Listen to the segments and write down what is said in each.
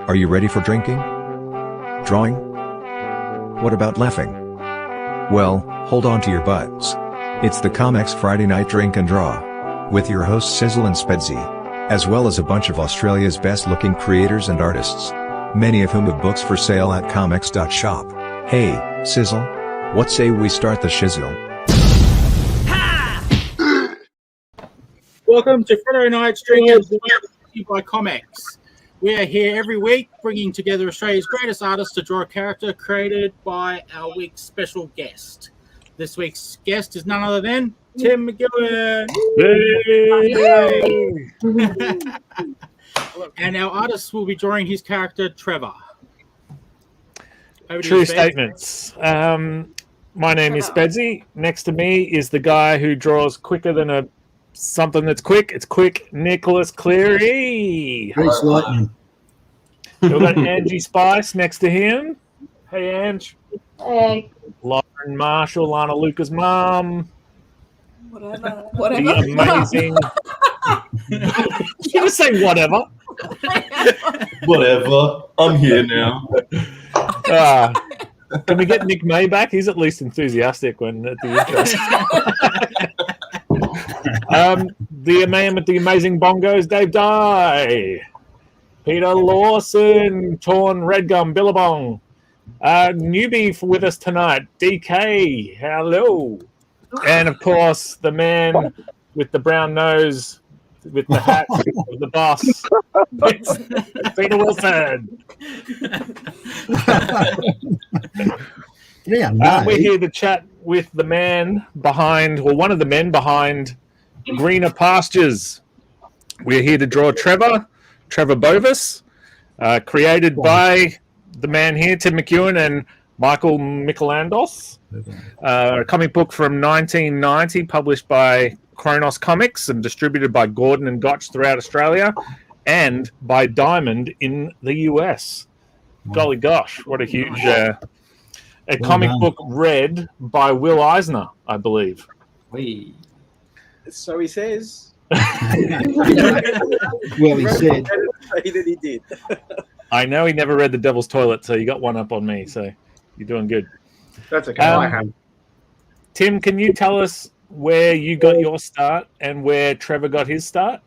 Are you ready for drinking? Drawing? What about laughing? Well, hold on to your butts. It's the ComX Friday Night Drink and Draw, with your hosts Sizzle and Spedsy, as well as a bunch of Australia's best-looking creators and artists, many of whom have books for sale at comx.shop. Hey, Sizzle, what say we start the shizzle? Welcome to Friday Night's Drink and Draw by ComX. We are here every week bringing together Australia's greatest artists to draw a character created by our week's special guest. This week's guest is none other than Tim McEwen. And our artist will be drawing his character, Trevor. True statements. My name is Spedsy. Next to me is the guy who draws quicker than something that's quick. It's quick, Nicholas Cleary. Grease lightning. We've got Angie Spice next to him. Hey, Ange. Hey. Lauren Marshall, Lana Luca's mom. Whatever. The amazing. You just say whatever. Whatever. I'm here now. Can we get Nick May back? He's at least enthusiastic when at the intro. The man with the amazing bongos, Dave Dye. Peter Lawson, Torn Redgum, Billabong. Newbie with us tonight, DK. Hello. And of course, the man with the brown nose, with the hat, with the boss. It's Peter Wilson. Yeah, no. We're here to chat with the man behind, or one of the men behind Greener Pastures. We're here to draw Trevor Bovis, created by the man here, Tim McEwen and Michael Michelandos. A comic book from 1990, published by Kronos Comics and distributed by Gordon and Gotch throughout Australia and by Diamond in the US. Golly gosh, what a huge... a comic book read by Will Eisner, I believe. Wee. So he says. Well, he said. That he did. I know he never read The Devil's Toilet, so you got one up on me. So you're doing good. That's okay. I have. Tim, can you tell us where you got your start and where Trevor got his start?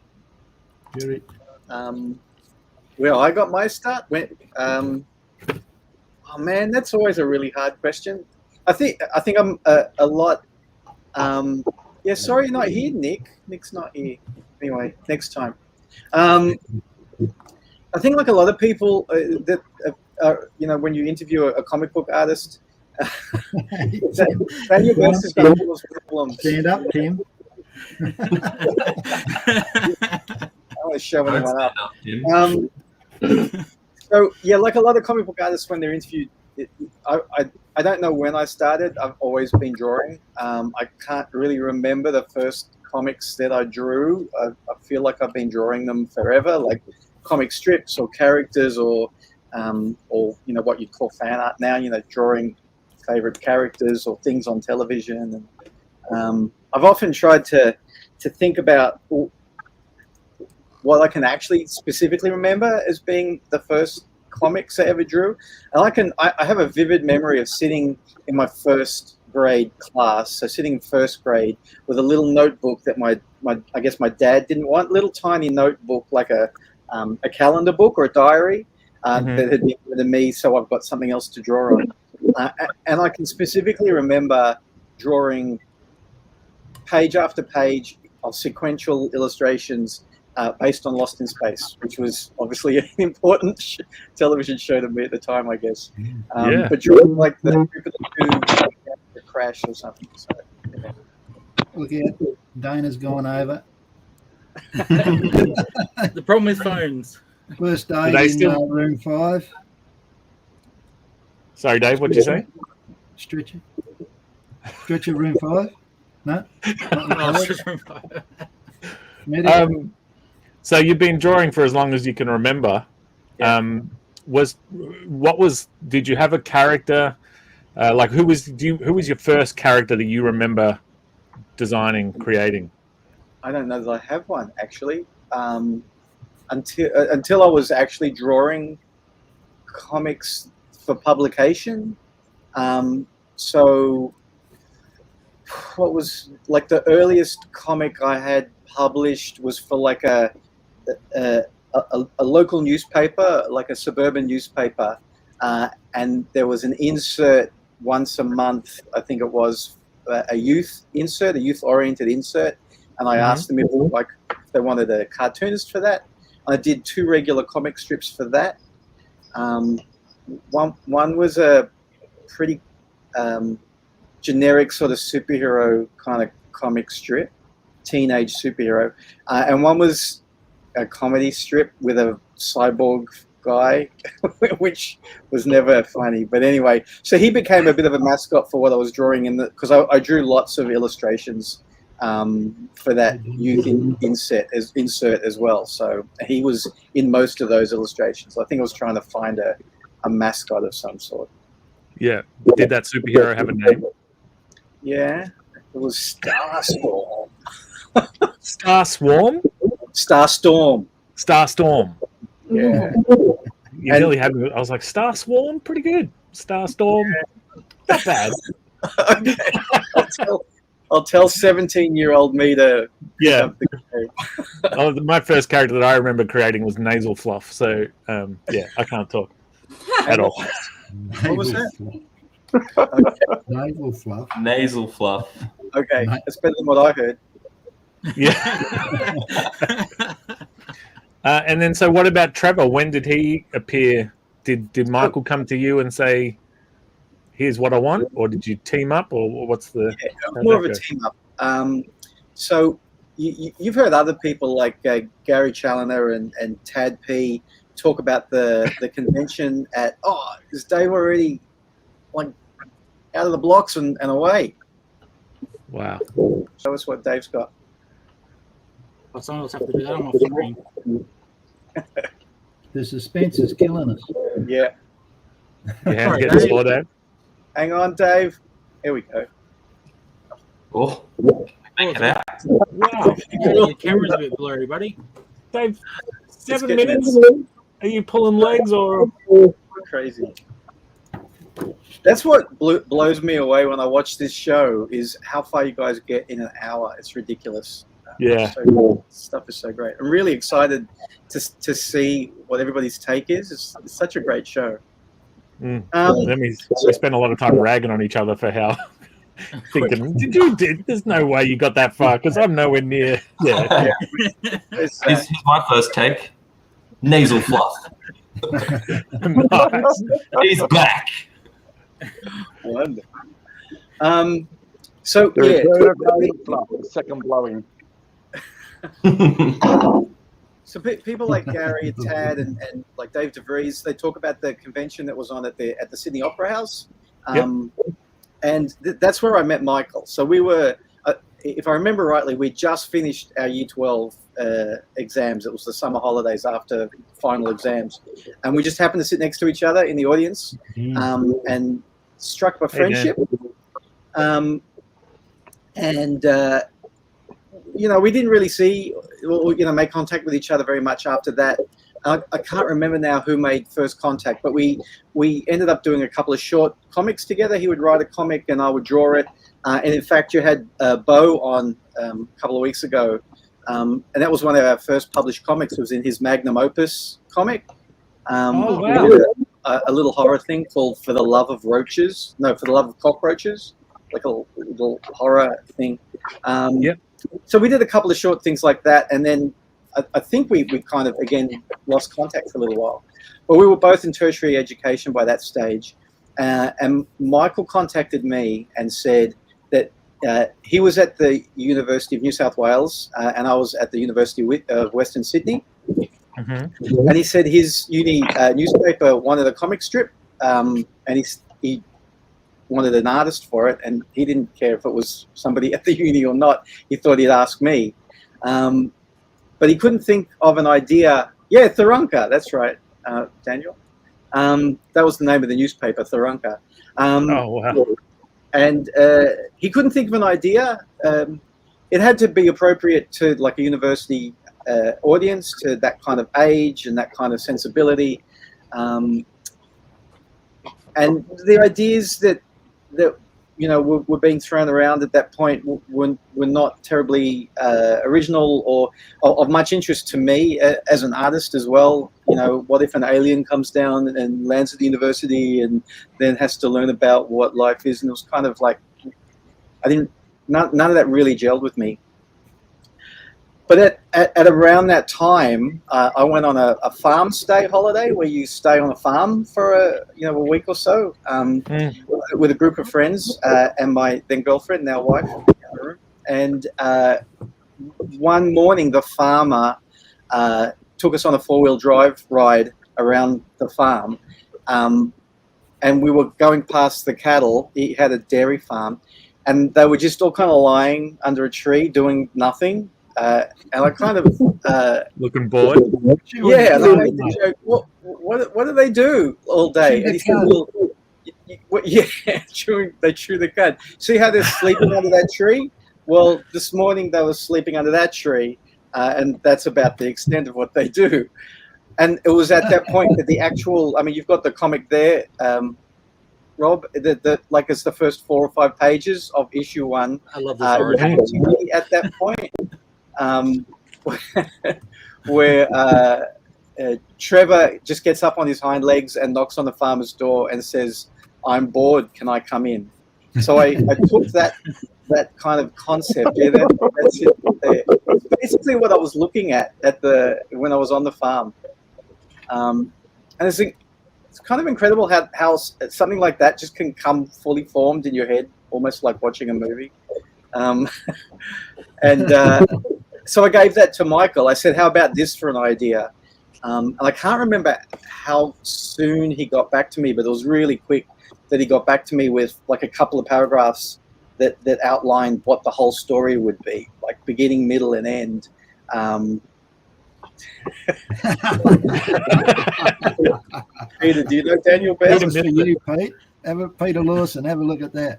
Where I got my start went. Oh man, that's always a really hard question. I think I'm a lot. Yeah, sorry, you're not here, Nick. Nick's not here. Anyway, next time. I think like a lot of people that when you interview a comic book artist, that your best is going to cause problems. Stand up, Tim. I don't want to show anyone up. So yeah, like a lot of comic book artists, when they're interviewed, I don't know when I started. I've always been drawing. I can't really remember the first comics that I drew. I feel like I've been drawing them forever, like comic strips or characters or what you'd call fan art now. Drawing favorite characters or things on television. And I've often tried to think about what I can actually specifically remember as being the first comics I ever drew. And I have a vivid memory of sitting in my first grade class, so sitting in first grade with a little notebook that my dad didn't want, little tiny notebook like a calendar book or a diary that had been given to me, so I've got something else to draw on. And I can specifically remember drawing page after page of sequential illustrations based on Lost in Space, which was obviously an important television show to me at the time, I guess. But drawing like the group of the crash or something. So, yeah. Look at Dana's gone over. The problem with phones. First day in room 5. Sorry, Dave, what did you say? Stretcher room 5? No? So you've been drawing for as long as you can remember. Yeah. Did you have a character? Who was your first character that you remember designing, creating? I don't know that I have one actually. Until I was actually drawing comics for publication. So what was like the earliest comic I had published was for like a local newspaper, like a suburban newspaper, and there was an insert once a month. I think it was a youth insert, a youth-oriented insert, and I asked them if they wanted a cartoonist for that. I did 2 regular comic strips for that. One was a pretty generic sort of superhero kind of comic strip, teenage superhero, and one was a comedy strip with a cyborg guy, which was never funny. But anyway, so he became a bit of a mascot for what I was drawing because I drew lots of illustrations for that youth insert as well. So he was in most of those illustrations. I think I was trying to find a mascot of some sort. Yeah. Did that superhero have a name? Yeah, it was Starstorm. Starswarm? Starstorm. Starstorm. Yeah. You nearly had me. I was like, Starswarm? Pretty good. Starstorm? Not bad. Okay. I'll tell 17-year-old me to... Yeah. My first character that I remember creating was Nasal Fluff. So, yeah, I can't talk at all. What was that? Okay. Nasal fluff. Nasal fluff. Okay, that's better than what I heard. Yeah. And then, so what about Trevor? When did he appear? Did Michael come to you and say, "Here's what I want," or did you team up, or what's the? Yeah, more of a team up. So you've heard other people like Gary Challoner and Tad P talk about the convention at. Oh, is Dave already like out of the blocks and away? Wow. Show us what Dave's got. Well, someone else have to do that on my screen. The suspense is killing us. Yeah. Yeah, Sorry, get Dave. slow down. Hang on, Dave. Here we go. Oh, make it out. Wow. Your camera's a bit blurry, buddy. Dave, 7 getting minutes? Are you pulling legs or? Crazy. That's what blows me away when I watch this show is how far you guys get in an hour. It's ridiculous. Yeah. Stuff is so great. I'm really excited to see what everybody's take is. It's such a great show. Then we spent a lot of time ragging on each other for how thinking, there's no way you got that far because I'm nowhere near. Yeah. Here's my first take. Nasal fluff. Nice. He's back. Wonderful. So The yeah, return of nasal fluff, the second blowing. so people like Gary, Tad, and like Dave DeVries, they talk about the convention that was on at the Sydney Opera House, and that's where I met Michael. So we were, if I remember rightly, we just finished our Year 12 exams. It was the summer holidays after final exams, and we just happened to sit next to each other in the audience, and struck by friendship. We didn't really see or make contact with each other very much after that. I can't remember now who made first contact, but we ended up doing a couple of short comics together. He would write a comic and I would draw it. And in fact, you had Bo on a couple of weeks ago, and that was one of our first published comics. It was in his magnum opus comic. Oh, wow. We did a little horror thing called For the Love of Cockroaches, like a little horror thing. So we did a couple of short things like that, and then I think we kind of, again, lost contact for a little while. But we were both in tertiary education by that stage, and Michael contacted me and said that he was at the University of New South Wales, and I was at the University of Western Sydney. Mm-hmm. And he said his uni newspaper wanted a comic strip, and he wanted an artist for it, and he didn't care if it was somebody at the uni or not. He thought he'd ask me. But he couldn't think of an idea. Yeah, Tharunka, that's right, Daniel. That was the name of the newspaper, Tharunka. Oh, wow. And he couldn't think of an idea. It had to be appropriate to like a university audience, to that kind of age and that kind of sensibility. and the ideas that were being thrown around at that point were not terribly original or of much interest to me as an artist as well. What if an alien comes down and lands at the university and then has to learn about what life is? And it was kind of like, none of that really gelled with me. But at around that time, I went on a farm stay holiday where you stay on a farm for a week or so with a group of friends and my then girlfriend, now wife. And one morning, the farmer took us on a 4-wheel drive ride around the farm, and we were going past the cattle. He had a dairy farm, and they were just all kind of lying under a tree doing nothing. And I kind of looking bored. Yeah, they made the joke. What do they do all day? And he said, "Well, they chew the cud. See how they're sleeping under that tree? Well, this morning they were sleeping under that tree, and that's about the extent of what they do." And it was at that point that the actual, you've got the comic there, Rob, like it's the first 4 or 5 pages of issue 1. I love this origin. At that point. Where Trevor just gets up on his hind legs and knocks on the farmer's door and says, "I'm bored, can I come in?" So I took that kind of concept. Yeah, that's it there. It's basically what I was looking at when I was on the farm. And it's kind of incredible how something like that just can come fully formed in your head, almost like watching a movie. So I gave that to Michael. I said, "How about this for an idea?" And I can't remember how soon he got back to me, but it was really quick that he got back to me with like a couple of paragraphs that outlined what the whole story would be, like beginning, middle, and end. Peter, do you know Daniel Best? That was for you, Pete. Peter Lawson, have a look at that.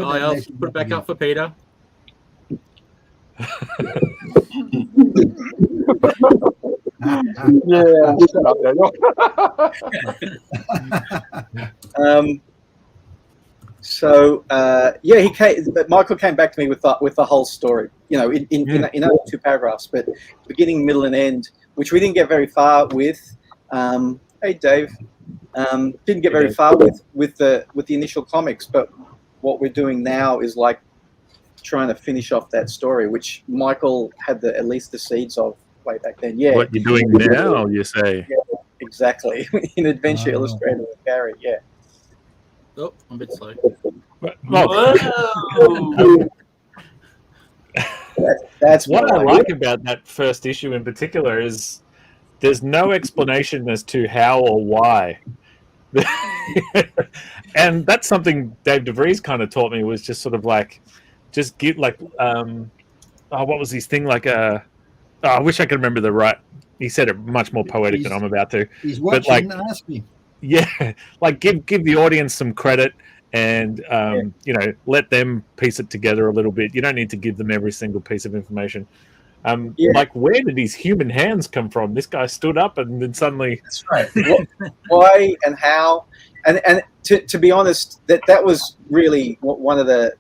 I'll put it back up for Peter. Yeah, shut up, Daniel. Michael came back to me with the whole story, in only 2 paragraphs, but beginning, middle, and end, which we didn't get very far with. Hey, Dave, didn't get very far with the initial comics, but what we're doing now is like trying to finish off that story, which Michael had at least the seeds of way back then. Yeah. What you're doing now, you say? Yeah, exactly. In Adventure Illustrated with Gary. Yeah. Oh, I'm a bit slow. That's what I like about that first issue in particular is there's no explanation as to how or why. And that's something Dave DeVries kind of taught me, was just sort of like, just get like, what was his thing? Like, I wish I could remember he said it much more poetic than I'm about to. He's watching and asking. Yeah, like give the audience some credit and, let them piece it together a little bit. You don't need to give them every single piece of information. Like, where did these human hands come from? This guy stood up and then suddenly... That's right. Why and how? And to be honest, that was really one of the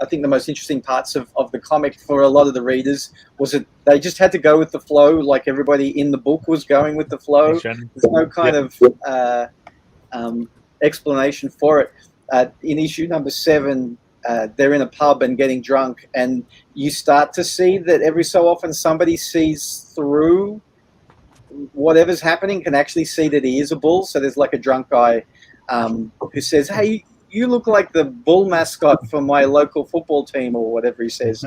I think the most interesting parts of the comic for a lot of the readers was that they just had to go with the flow, like everybody in the book was going with the flow. There's no kind of explanation for it. In issue number 7, they're in a pub and getting drunk, and you start to see that every so often somebody sees through whatever's happening, can actually see that he is a bull. So there's like a drunk guy who says, "Hey, you look like the bull mascot for my local football team," or whatever he says.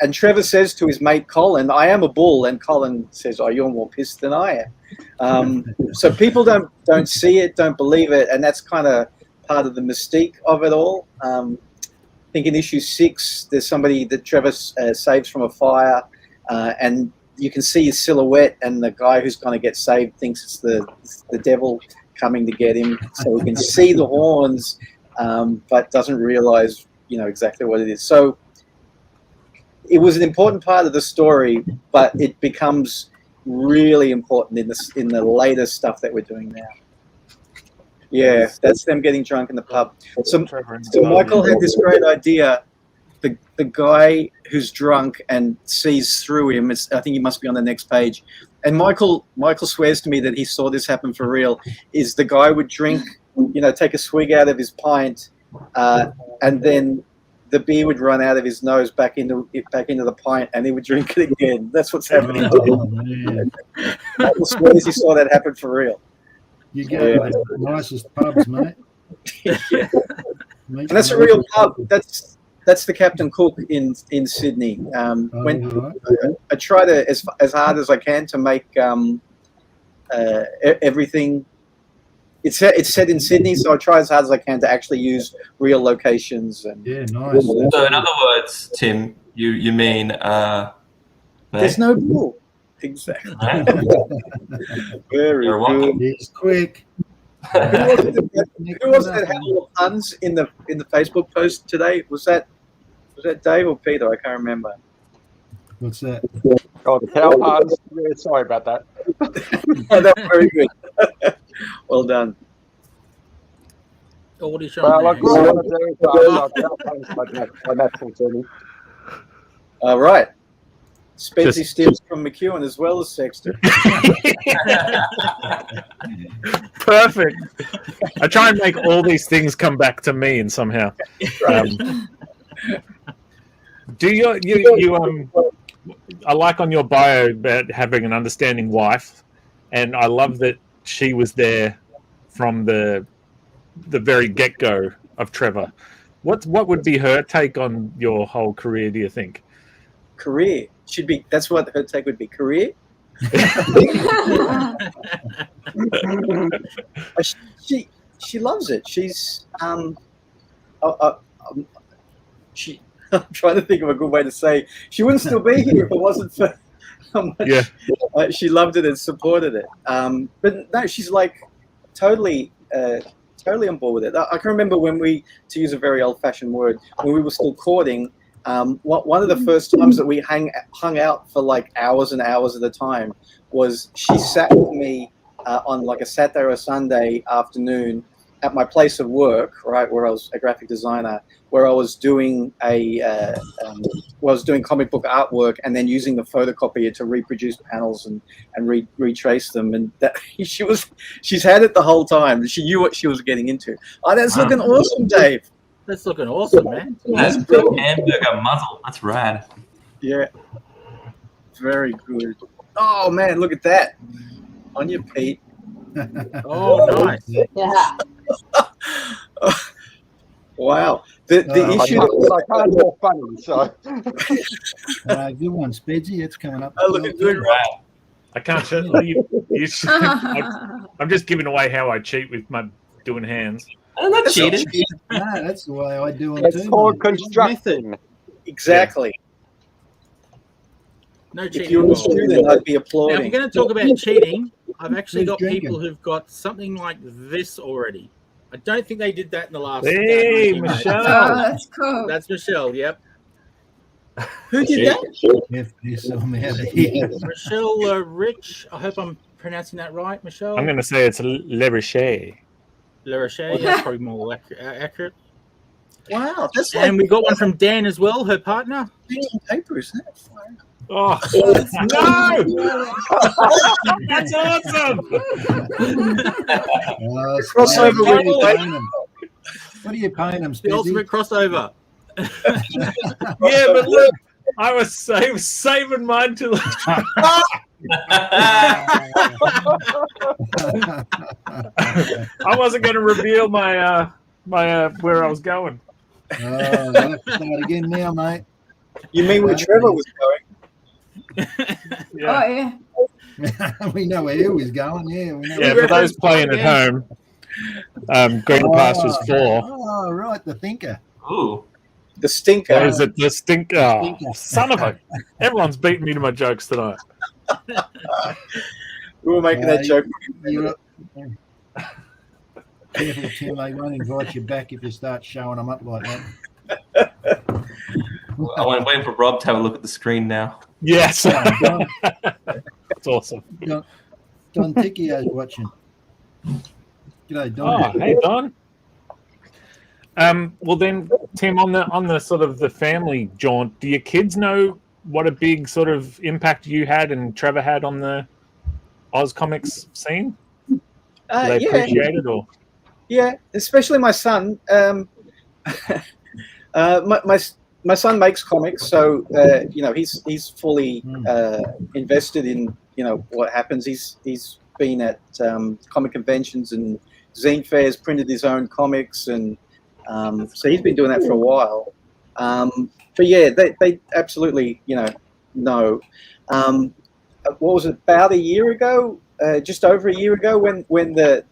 And Trevor says to his mate Colin, "I am a bull," and Colin says, "Oh, you're more pissed than I am." So people don't see it, don't believe it, and that's kind of part of the mystique of it all. I think in issue 6, there's somebody that Trevor saves from a fire, and you can see his silhouette, and the guy who's going to get saved thinks it's the devil coming to get him. So he can see the horns, but doesn't realize, exactly what it is. So it was an important part of the story, but it becomes really important in the latest stuff that we're doing now. Yeah, that's them getting drunk in the pub. So Michael had this great idea. The guy who's drunk and sees through him, I think he must be on the next page. And Michael swears to me that he saw this happen for real, is the guy would drink, take a swig out of his pint, and then the beer would run out of his nose back into the pint, and he would drink it again. That's what's happening to him. Michael swears he saw that happen for real. You go to the nicest pubs, mate. Yeah. And that's a real pub. That's the Captain Cook in Sydney. I try to as hard as I can to make everything. It's set in Sydney, so I try as hard as I can to actually use real locations. And yeah, nice. So in other words, Tim, you mean there's no rule. Exactly. Very good. He's quick. Who was that had all the puns in the Facebook post today? Was that Dave or Peter? I can't remember. What's that? Oh, the cow puns. Yeah, sorry about that. Oh, that was very good. Well done. Oh, what are you Well, showing what I want to do is cow puns my natural tuning. All right. Spency steals from McEwen as well as Sexter. Perfect. I try and make all these things come back to me and somehow. Do you I like on your bio about having an understanding wife, and I love that she was there from the very get-go of Trevor. What would be her take on your whole career, do you think? Career should be. That's what her take would be. Career. She loves it. She's she. I'm trying to think of a good way to say. She wouldn't still be here if it wasn't for how much she loved it and supported it. But no, she's like totally on board with it. I can remember when to use a very old-fashioned word, when we were still courting. One of the first times that we hung out for like hours and hours at a time was she sat with me on like a Saturday or a Sunday afternoon at my place of work, right, where I was a graphic designer, where I was doing comic book artwork and then using the photocopier to reproduce panels and retrace them. And that she's had it the whole time. She knew what she was getting into. Oh, that's looking awesome, Dave. That's looking awesome, man. That's big hamburger muzzle. That's rad. Yeah. Very good. Oh, man, look at that. On your Pete. Oh, nice. Yeah. Wow. The issue... I can't more funny, so... Good one, Spedsy. It's coming up. Oh, looking good, right? I can't show you. I'm just giving away how I cheat with my doing hands. I'm not cheating. No, that's the way I do it It's too. called constructing. Exactly. No cheating. If you were a student, I'd be Now, if applauding. we're going to talk about cheating, I've actually Who's got drinking? people who've got something like this already. I don't think they did that in the last. Hey, 90 minutes. Michelle. Oh, that's cool. That's Michelle. Yep. Who did that? If this I'm out of here. Michelle Rich. I hope I'm pronouncing that right, Michelle. I'm going to say it's Le Richer. Le Rocher. That's probably more accurate. Wow, that's like And we got one from Dan as well, her partner. pen and paper, isn't it? Oh, no! That's awesome! Crossover what, with what are you paying them, The ultimate crossover. Yeah, but look, I was saving mine till... I wasn't going to reveal my where I was going. Oh, we'll have to start again now, mate. You mean where Trevor was going? Yeah. Oh, yeah. We know where he was going. Yeah, we know. Yeah, for those playing at home, Green Pastures 4. Oh, right, the thinker. Ooh. The stinker. What is it? The stink. Oh, son of a. Everyone's beating me to my jokes tonight. We were making that joke. You're careful, Tim. They won't invite you back if you start showing them up like that. I'm waiting for Rob to have a look at the screen now. Yes. That's awesome. Don Ticchio's watching. G'day, Don. Oh, hey, Don. Well then, Tim, on the sort of the family jaunt, do your kids know what a big sort of impact you had and Trevor had on the Oz comics scene? Do they appreciate it, or? Yeah, especially my son. My son makes comics, so he's fully invested in what happens. He's been at comic conventions and zine fairs, printed his own comics, and so he's been doing that for a while. But yeah, they absolutely know. What was it, about a year ago? Just over a year ago, when the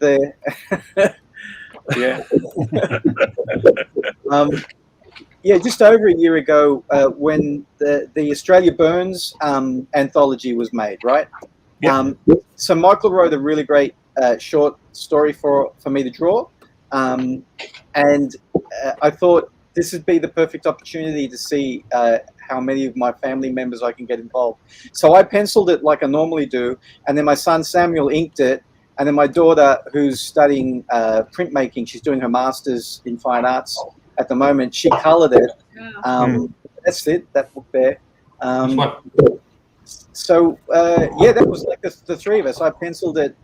just over a year ago, when the Australia Burns anthology was made, right? Yeah. So Michael wrote a really great short story for me to draw, and I thought this would be the perfect opportunity to see how many of my family members I can get involved. So I penciled it like I normally do, and then my son Samuel inked it, and then my daughter, who's studying printmaking, she's doing her master's in fine arts at the moment, she colored it. That's it, that book there. So that was like the three of us. I penciled it,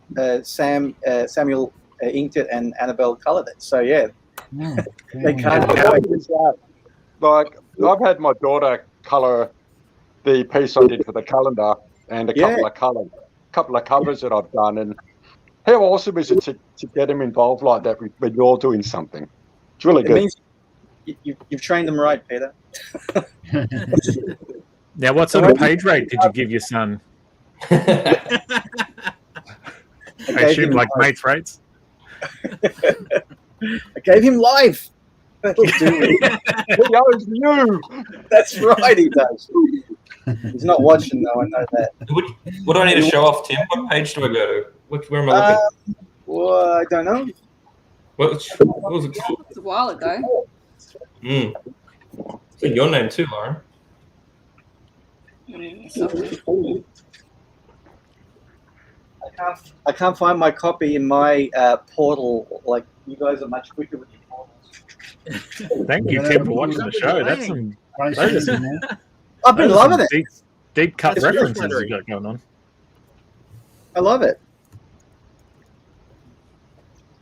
Samuel inked it, and Annabelle colored it. So yeah, they can't Like, I've had my daughter colour the piece I did for the calendar and a couple of covers that I've done, and how awesome is it to get him involved like that when you're doing something? It's really good. Means you've trained them right, Peter. Now, what sort of page rate did you give your son? I assume like mates rates. I gave him life. That'll do it. He owes you. That's right, he does. He's not watching though, I know that. What do I need to show off, Tim? What page do I go to? Where am I looking? Well, I don't know. What was it called? It's a while ago. It's in your name too, Lauren. I can't find my copy in my portal. Like, you guys are much quicker with your portals. Thank you, Tim, for watching the show. That's I've been loving it. Deep cut It's references really you got going on. I love it.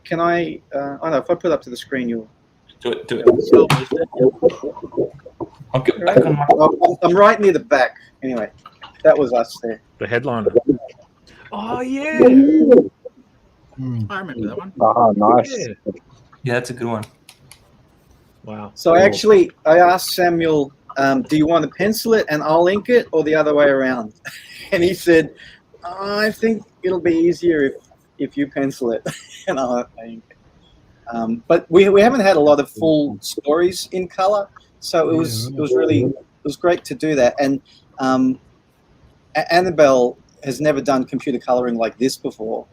Can I don't know, if I put it up to the screen, you'll... Do it. I'll get back on my... I'm right near the back. Anyway, that was us there. The headliner. Oh, yeah. I remember that one. Oh, nice. Yeah, that's a good one. Wow. So I asked Samuel, do you want to pencil it and I'll ink it, or the other way around? And he said, I think it'll be easier if you pencil it and I'll ink it. But we haven't had a lot of full stories in color, so it was great to do that. And Annabelle has never done computer coloring like this before,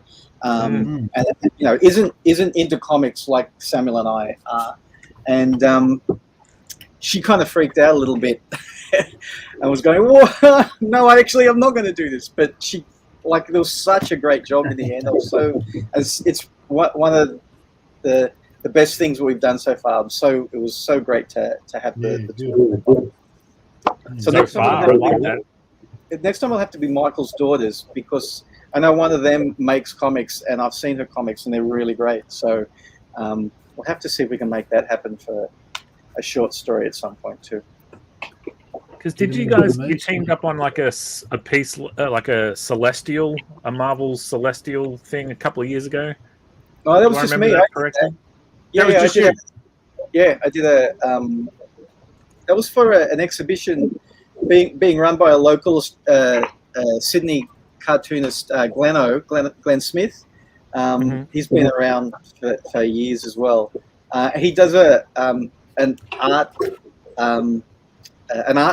and isn't into comics like Samuel and I are. And she kind of freaked out a little bit and was going, "Whoa, no, I'm not going to do this." But she, like, there was such a great job in the end. It's one of the best things we've done so far. So it was so great to have the two of them. So next time I'll have to be Michael's daughters, because I know one of them makes comics and I've seen her comics and they're really great. So we'll have to see if we can make that happen for a short story at some point too. Because did you teamed up on like a piece, like a Marvel Celestial thing a couple of years ago? Oh, that was just me. That was just you. I did that was for an exhibition being run by a local Sydney cartoonist, Glenn Smith. He's been around for years as well. He does an art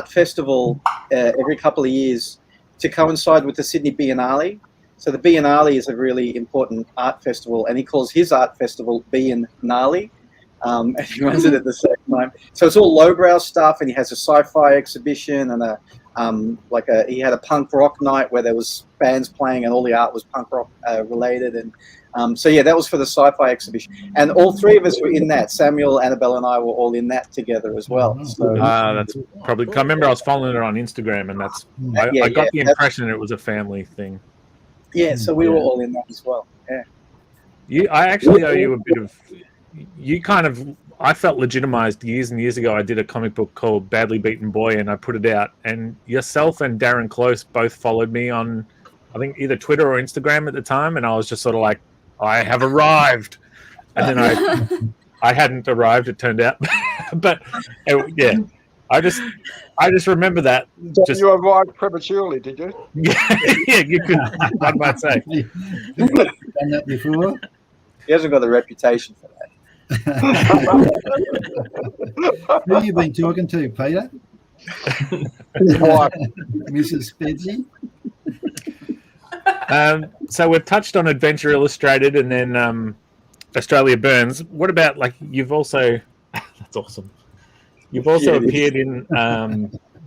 festival every couple of years to coincide with the Sydney Biennale. So the Biennale is a really important art festival, and he calls his art festival Biennale, and he runs it at the same time. So it's all lowbrow stuff, and he has a sci-fi exhibition and a he had a punk rock night where there was bands playing and all the art was punk rock related. And that was for the sci-fi exhibition. And all three of us were in that. Samuel, Annabelle, and I were all in that together as well. So that's probably. I remember I was following it on Instagram, and I got the impression it was a family thing. Yeah, so we were all in that as well. Yeah. I actually owe you a bit of. You kind of. I felt legitimized years and years ago. I did a comic book called Badly Beaten Boy, and I put it out. And yourself and Darren Close both followed me on, I think, either Twitter or Instagram at the time. And I was just sort of like, I have arrived. And then I hadn't arrived, it turned out. But I just remember that. You arrived prematurely, did you? Yeah, you could. I might say. Done that before? He hasn't got the reputation for that. Who have you been talking to, Peter? Mrs. Spedsy? So we've touched on Adventure Illustrated and then Australia Burns. What about, you've also... That's awesome. You've also appeared in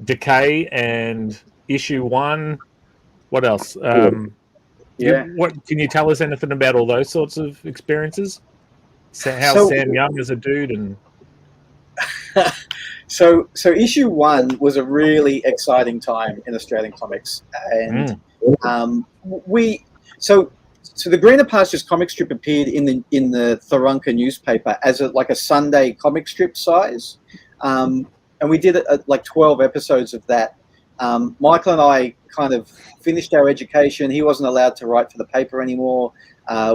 Decay and Issue 1. What else? Can you tell us anything about all those sorts of experiences? How Sam Young is a dude and so issue 1 was a really exciting time in Australian comics, and so the Greener Pastures comic strip appeared in the Thorunka newspaper as a Sunday comic strip size, and we did 12 episodes of that. Michael and I kind of finished our education. He wasn't allowed to write for the paper anymore.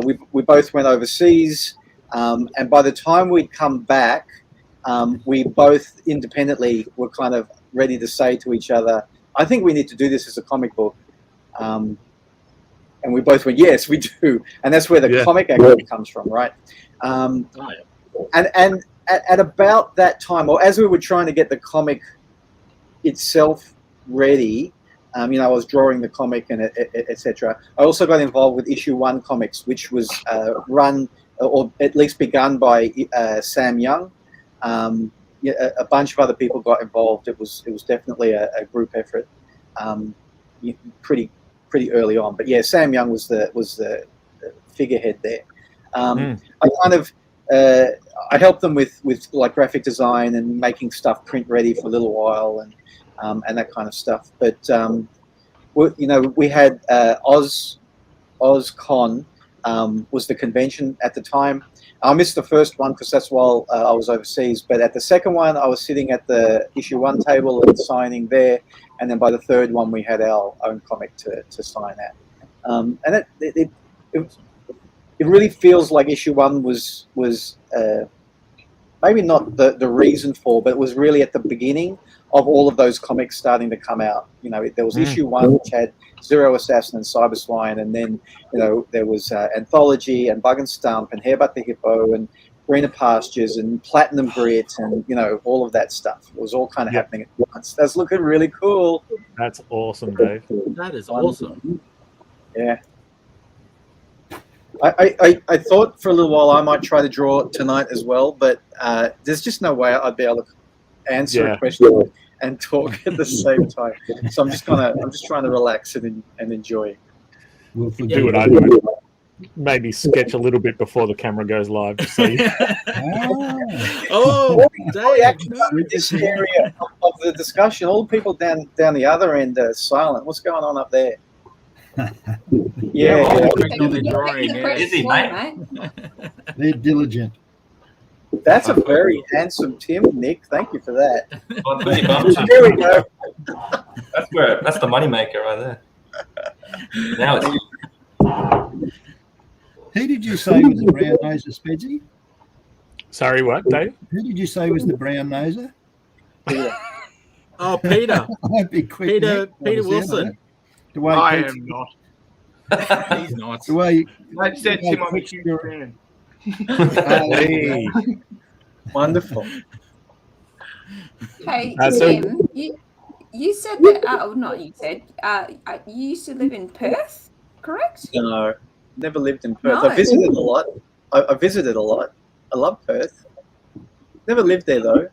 We both went overseas. And by the time we'd come back, we both independently were kind of ready to say to each other, I think we need to do this as a comic book. And we both went, yes, we do. And that's where the comic actually comes from, right? And at about that time, or as we were trying to get the comic itself ready, I was drawing the comic and etc. I also got involved with Issue 1 Comics, which was run or at least begun by Sam Young. A bunch of other people got involved. It was definitely a group effort, pretty early on. But Sam Young was the figurehead there. I kind of I helped them with graphic design and making stuff print ready for a little while and that kind of stuff. But we had OzCon. Was the convention at the time. I missed the first one because that's while I was overseas, but at the second one I was sitting at the issue 1 table and signing there, and then by the third one we had our own comic to sign at. And it really feels like issue 1 was maybe not the reason for, but it was really at the beginning of all of those comics starting to come out. There was issue 1, which had Zero Assassin and Cyberswine, and then there was Anthology and Bug and Stump and Hairbutt the Hippo and Greener Pastures and Platinum Grit and all of that stuff. It was all kind of happening at once. That's looking really cool. That's awesome, Dave. That is awesome. Yeah. I thought for a little while I might try to draw tonight as well, but there's just no way I'd be able to answer a question and talk at the same time. So I'm just trying to relax and enjoy. We'll do what I do. Maybe sketch a little bit before the camera goes live. Just so you... This area of the discussion, all the people down the other end are silent. What's going on up there? Busy, mate. They're diligent. That's a very handsome Tim, Nick. Thank you for that. Well, Here we go. That's the moneymaker right there. Now it's. Who did you say was the brown noser, Spedsy? Sorry, what, Dave? Who did you say was the brown noser? Oh, Peter. Peter Wilson. I am not. He's not. The way I've said Tim, I'm a huge fan. Hey. Wonderful. Hey, Tim, you said that, not you said, you used to live in Perth, correct? No, never lived in Perth. No. I visited a lot. I visited a lot. I love Perth. Never lived there, though.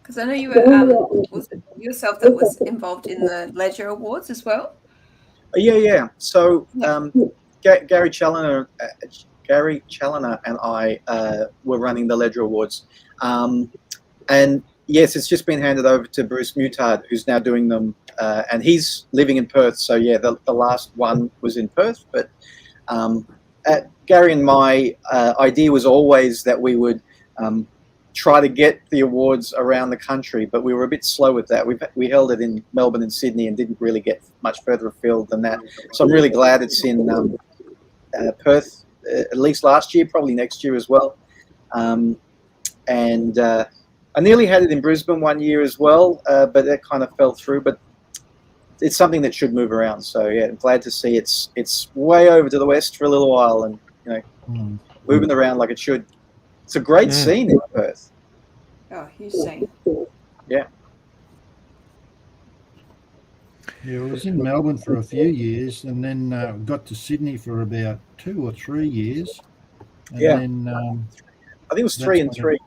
Because I know you were was it yourself that was involved in the Ledger Awards as well. Yeah. So Gary Challoner and I were running the Ledger Awards, and yes, it's just been handed over to Bruce Mutard, who's now doing them, and he's living in Perth. So yeah, the last one was in Perth, but Gary and my idea was always that we would try to get the awards around the country, but we were a bit slow with that. We held it in Melbourne and Sydney and didn't really get much further afield than that. So I'm really glad it's in Perth, at least last year, probably next year as well. And I nearly had it in Brisbane one year as well, but that kind of fell through. But it's something that should move around. So yeah, I'm glad to see it's way over to the west for a little while, and moving around like it should. It's a great scene in Perth. Oh, huge scene. Yeah. Yeah, I was in Melbourne for a few years, and then got to Sydney for about 2 or 3 years. And then I think it was 3 and 3.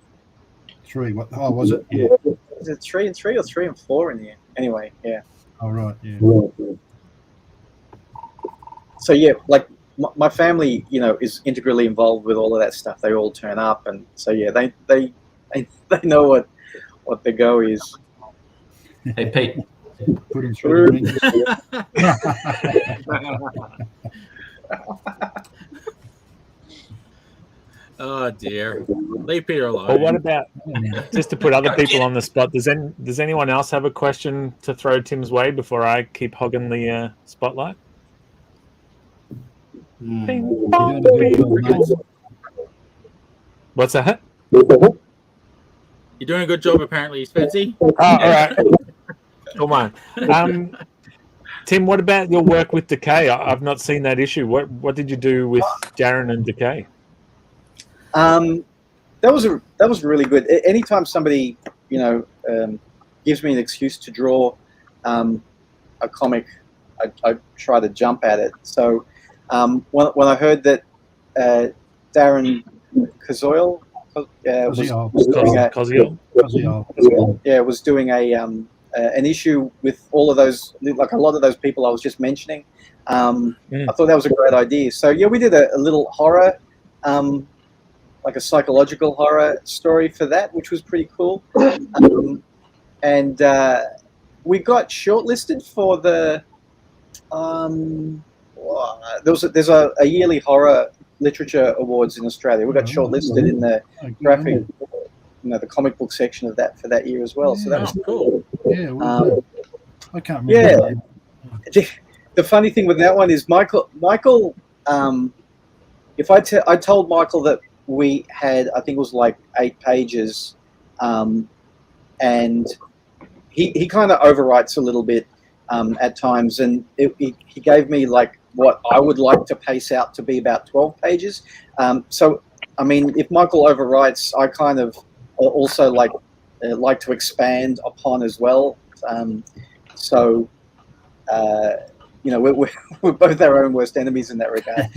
3. What? Oh, was it? Yeah. Is it 3 and 3 or 3 and 4 in here? Anyway, yeah. Oh, right. Yeah. So yeah, like my family, is integrally involved with all of that stuff. They all turn up, and so yeah, they know what the go is. Hey, Pete. Put him through the Oh dear, leave Peter alone. Well, what about just to put other people on the spot? Does anyone else have a question to throw Tim's way before I keep hogging the spotlight? What's that? You're doing a good job, apparently, Spency. Oh, all right. Come on. Tim, what about your work with Decay? I've not seen that issue. What did you do with Darren and Decay? That was really good. Anytime somebody gives me an excuse to draw a comic, I try to jump at it. So when I heard that Darren Koziol was doing an issue with all of those, like a lot of those people I was just mentioning, I thought that was a great idea. So yeah, we did a little horror, like a psychological horror story for that, which was pretty cool. And we got shortlisted for the there's a yearly horror literature awards in Australia. We got shortlisted in the graphic, the comic book section of that for that year as well. So that was cool. Yeah, I can't remember. Yeah, the funny thing with that one is Michael. If I told Michael that we had, I think it was like 8 pages, and he kind of overwrites a little bit at times, and he gave me like what I would like to pace out to be about 12 pages. So, I mean, if Michael overwrites, I kind of also like to expand upon as well. We're both our own worst enemies in that regard.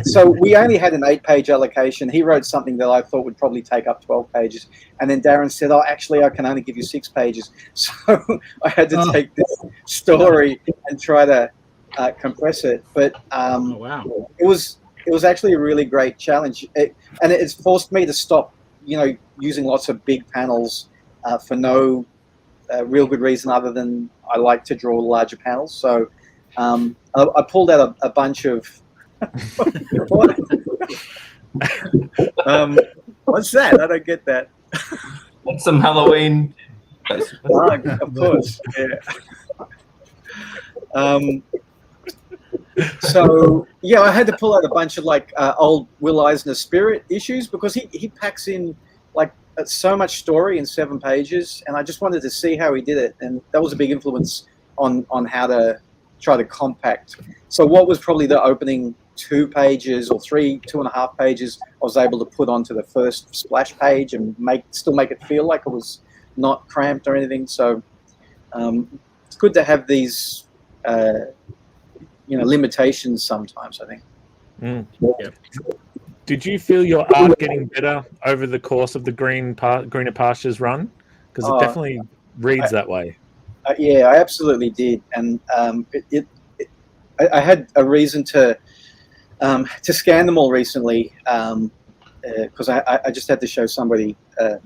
So we only had an 8-page allocation. He wrote something that I thought would probably take up 12 pages. And then Darren said, oh, actually, I can only give you 6 pages. So I had to take this story and try to compress it. But wow. It was actually a really great challenge. And it's forced me to stop, using lots of big panels for no real good reason other than I like to draw larger panels. So I pulled out a bunch of what's that? I don't get that. That's some Halloween. Of course, yeah. So yeah, I had to pull out a bunch of like old Will Eisner Spirit issues because he packs in like so much story in 7 pages, and I just wanted to see how he did it, and that was a big influence on how to try to compact. So what was probably the opening 2 pages or 2.5 pages, I was able to put onto the first splash page and still make it feel like it was not cramped or anything. So it's good to have these limitations sometimes, I think. Yep. Did you feel your art getting better over the course of the Greener Pastures run? because it definitely reads that way. Yeah, I absolutely did, and I had a reason to scan them all recently, because I just had to show somebody, via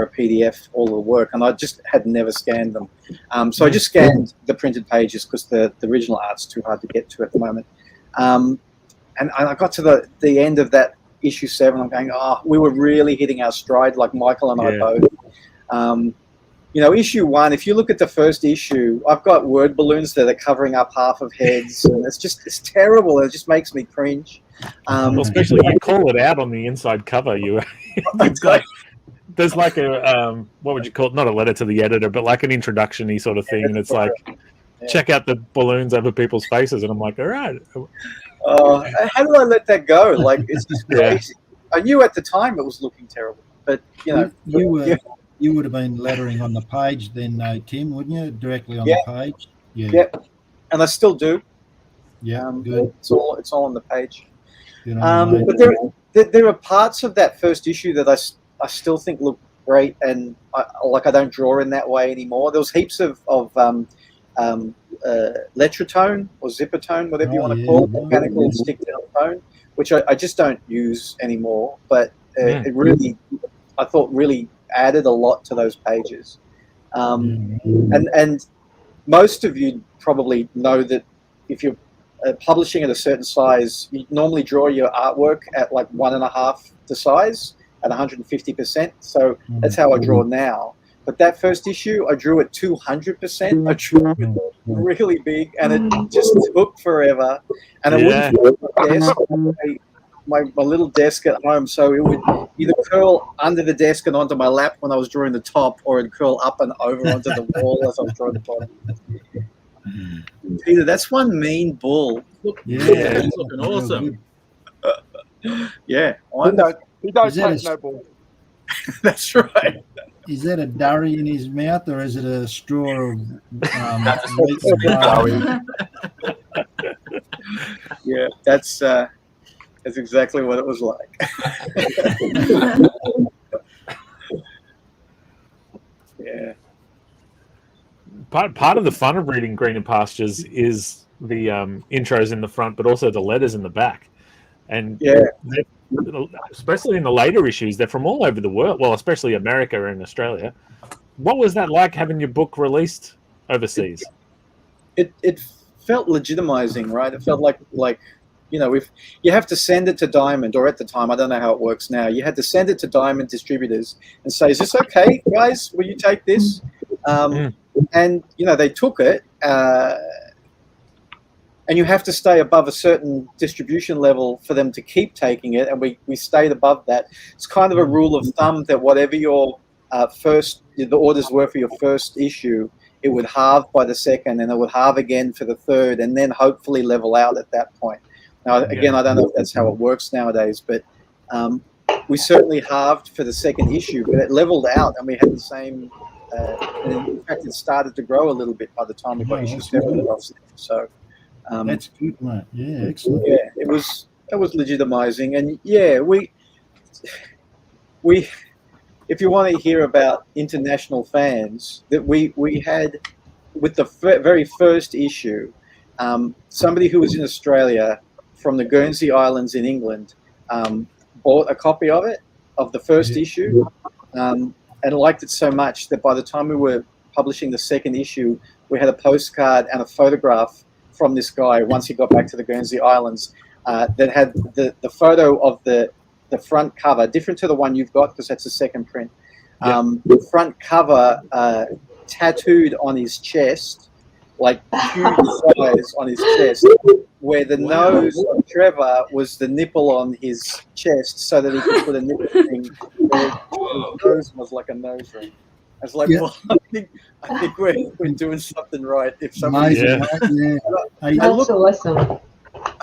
a PDF all the work, and I just had never scanned them. So I just scanned the printed pages because the original art's too hard to get to at the moment. And I got to the end of that issue 7. I'm going, we were really hitting our stride, like Michael and I both. Issue 1, if you look at the first issue, I've got word balloons that are covering up half of heads, and it's terrible. It just makes me cringe. Well, especially you call it out on the inside cover. You've got, there's like a what would you call it? Not a letter to the editor, but like an introduction-y sort of thing. And it's like, check out the balloons over people's faces, and I'm like, all right. How do I let that go? Like, it's just crazy. I knew at the time it was looking terrible, but you would have been lettering on the page then, Tim, wouldn't you? Directly on the page. Yeah, and I still do. Yeah, good. It's all on the page. But there are parts of that first issue that I still think look great, and I don't draw in that way anymore. There was heaps of Letratone or Zippertone, whatever you want to call it, mechanical stick-down tone, which I just don't use anymore. But it really, I thought, really added a lot to those pages. And most of you probably know that if you're publishing at a certain size, you normally draw your artwork at like 1.5 the size at 150%. So that's how I draw now. But that first issue, I drew at 200%. I drew it really big, and it just took forever. And it wouldn't fit my little desk at home, so it would either curl under the desk and onto my lap when I was drawing the top, or it'd curl up and over onto the wall as I was drawing the bottom. Peter, that's one mean bull. Look, it's looking awesome. He don't take no bull. That's right. Is that a durry in his mouth, or is it a straw of Yeah, that's exactly what it was like. Yeah. Part of the fun of reading Greener Pastures is the intros in the front, but also the letters in the back. And especially in the later issues, they're from all over the world. Well, especially America and Australia. What was that like, having your book released overseas? It felt legitimizing, right? It felt like if you have to send it to Diamond, or at the time, I don't know how it works now, you had to send it to Diamond distributors and say, is this okay, guys? Will you take this? And, they took it, and you have to stay above a certain distribution level for them to keep taking it, and we stayed above that. It's kind of a rule of thumb that whatever your the orders were for your first issue, it would halve by the second, and it would halve again for the third, and then hopefully level out at that point. Now, again, I don't know if that's how it works nowadays, but we certainly halved for the second issue, but it leveled out, and we had the same. And in fact, it started to grow a little bit by the time we got issue 7 off. So that's good, mate. Yeah, excellent. Yeah, it was legitimizing, and we if you want to hear about international fans, that we had with the very first issue, somebody who was in Australia from the Guernsey Islands in England bought a copy of the first issue, and liked it so much that by the time we were publishing the second issue, we had a postcard and a photograph from this guy once he got back to the Guernsey Islands that had the photo of the front cover, different to the one you've got because that's the second print. The front cover tattooed on his chest, like huge size on his chest, where the nose of Trevor was the nipple on his chest, so that he could put a nipple ring where his nose was like a nose ring. I was like, well, I think we're doing something right. If somebody, I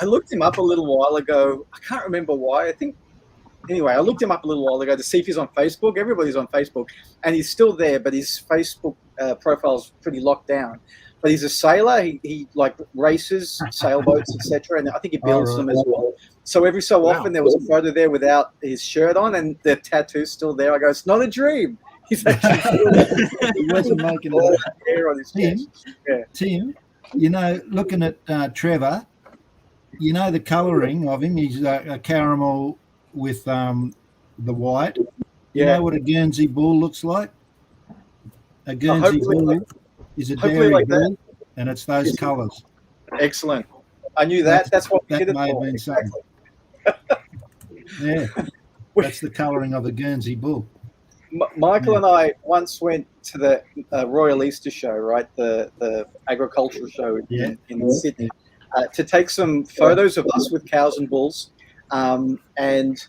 looked him up a little while ago. I can't remember why. I looked him up a little while ago to see if he's on Facebook. Everybody's on Facebook, and he's still there, but his Facebook profile's pretty locked down. But he's a sailor. He like races, sailboats, etc. And I think he builds them as well. So every so often there was a photo there without his shirt on, and the tattoo's still there. I go, it's not a dream. He's actually He wasn't making all it. that hair on his chest. Yeah. Tim, you know, looking at Trevor, you know the colouring of him. He's a caramel with the white. You know what a Guernsey bull looks like? A Guernsey bull is a dairy like bull, and it's those colours. Excellent. I knew that. That's what we did it may have for. been something. Yeah, that's the colouring of a Guernsey bull. Michael and I once went to the Royal Easter Show, right? The agricultural show in Sydney, to take some photos of us with cows and bulls, and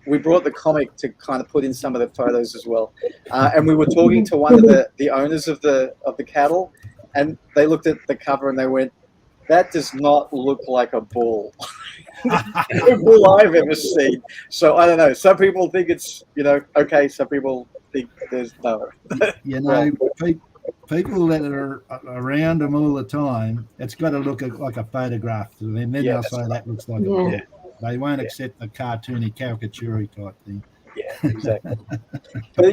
we brought the comic to kind of put in some of the photos as well. And we were talking to one of the owners of the cattle, and they looked at the cover and they went, "That does not look like a bull." No bull I've ever seen. So I don't know. Some people think it's, okay. Some people think there's no. You know, people that are around them all the time, it's got to look like a photograph to them. Then they'll say that looks like a bull. They won't accept the cartoony, caricature type thing. Yeah, exactly. But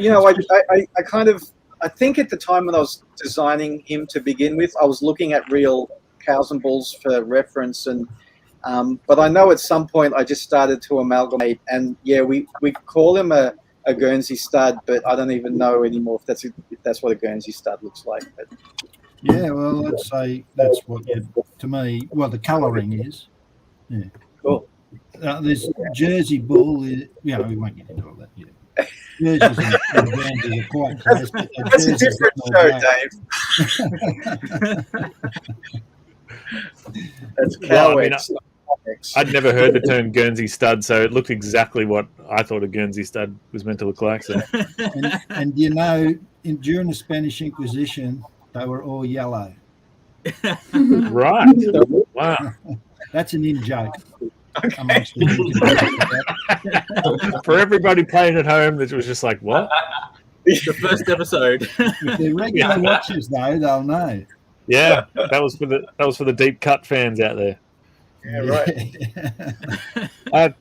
I think at the time when I was designing him to begin with, I was looking at real cows and bulls for reference, and but I know at some point I just started to amalgamate, and we call him a Guernsey stud, but I don't even know anymore if that's what a Guernsey stud looks like. But yeah, well, I'd say that's what to me. Well, the colouring is. Yeah. Cool. This Jersey bull is, we won't get into all that yet. Jerseys and Guernseys are quite close. But that's a different show, Dave. That's cowards. I'd never heard the term Guernsey stud, so it looked exactly what I thought a Guernsey stud was meant to look like. So, and during the Spanish Inquisition, they were all yellow. Right. Wow. That's an in-joke. Okay. For everybody playing at home, that was just like, what? The first episode. If they're regular watchers, though, they'll know. Yeah, that was for the deep cut fans out there. Yeah, right.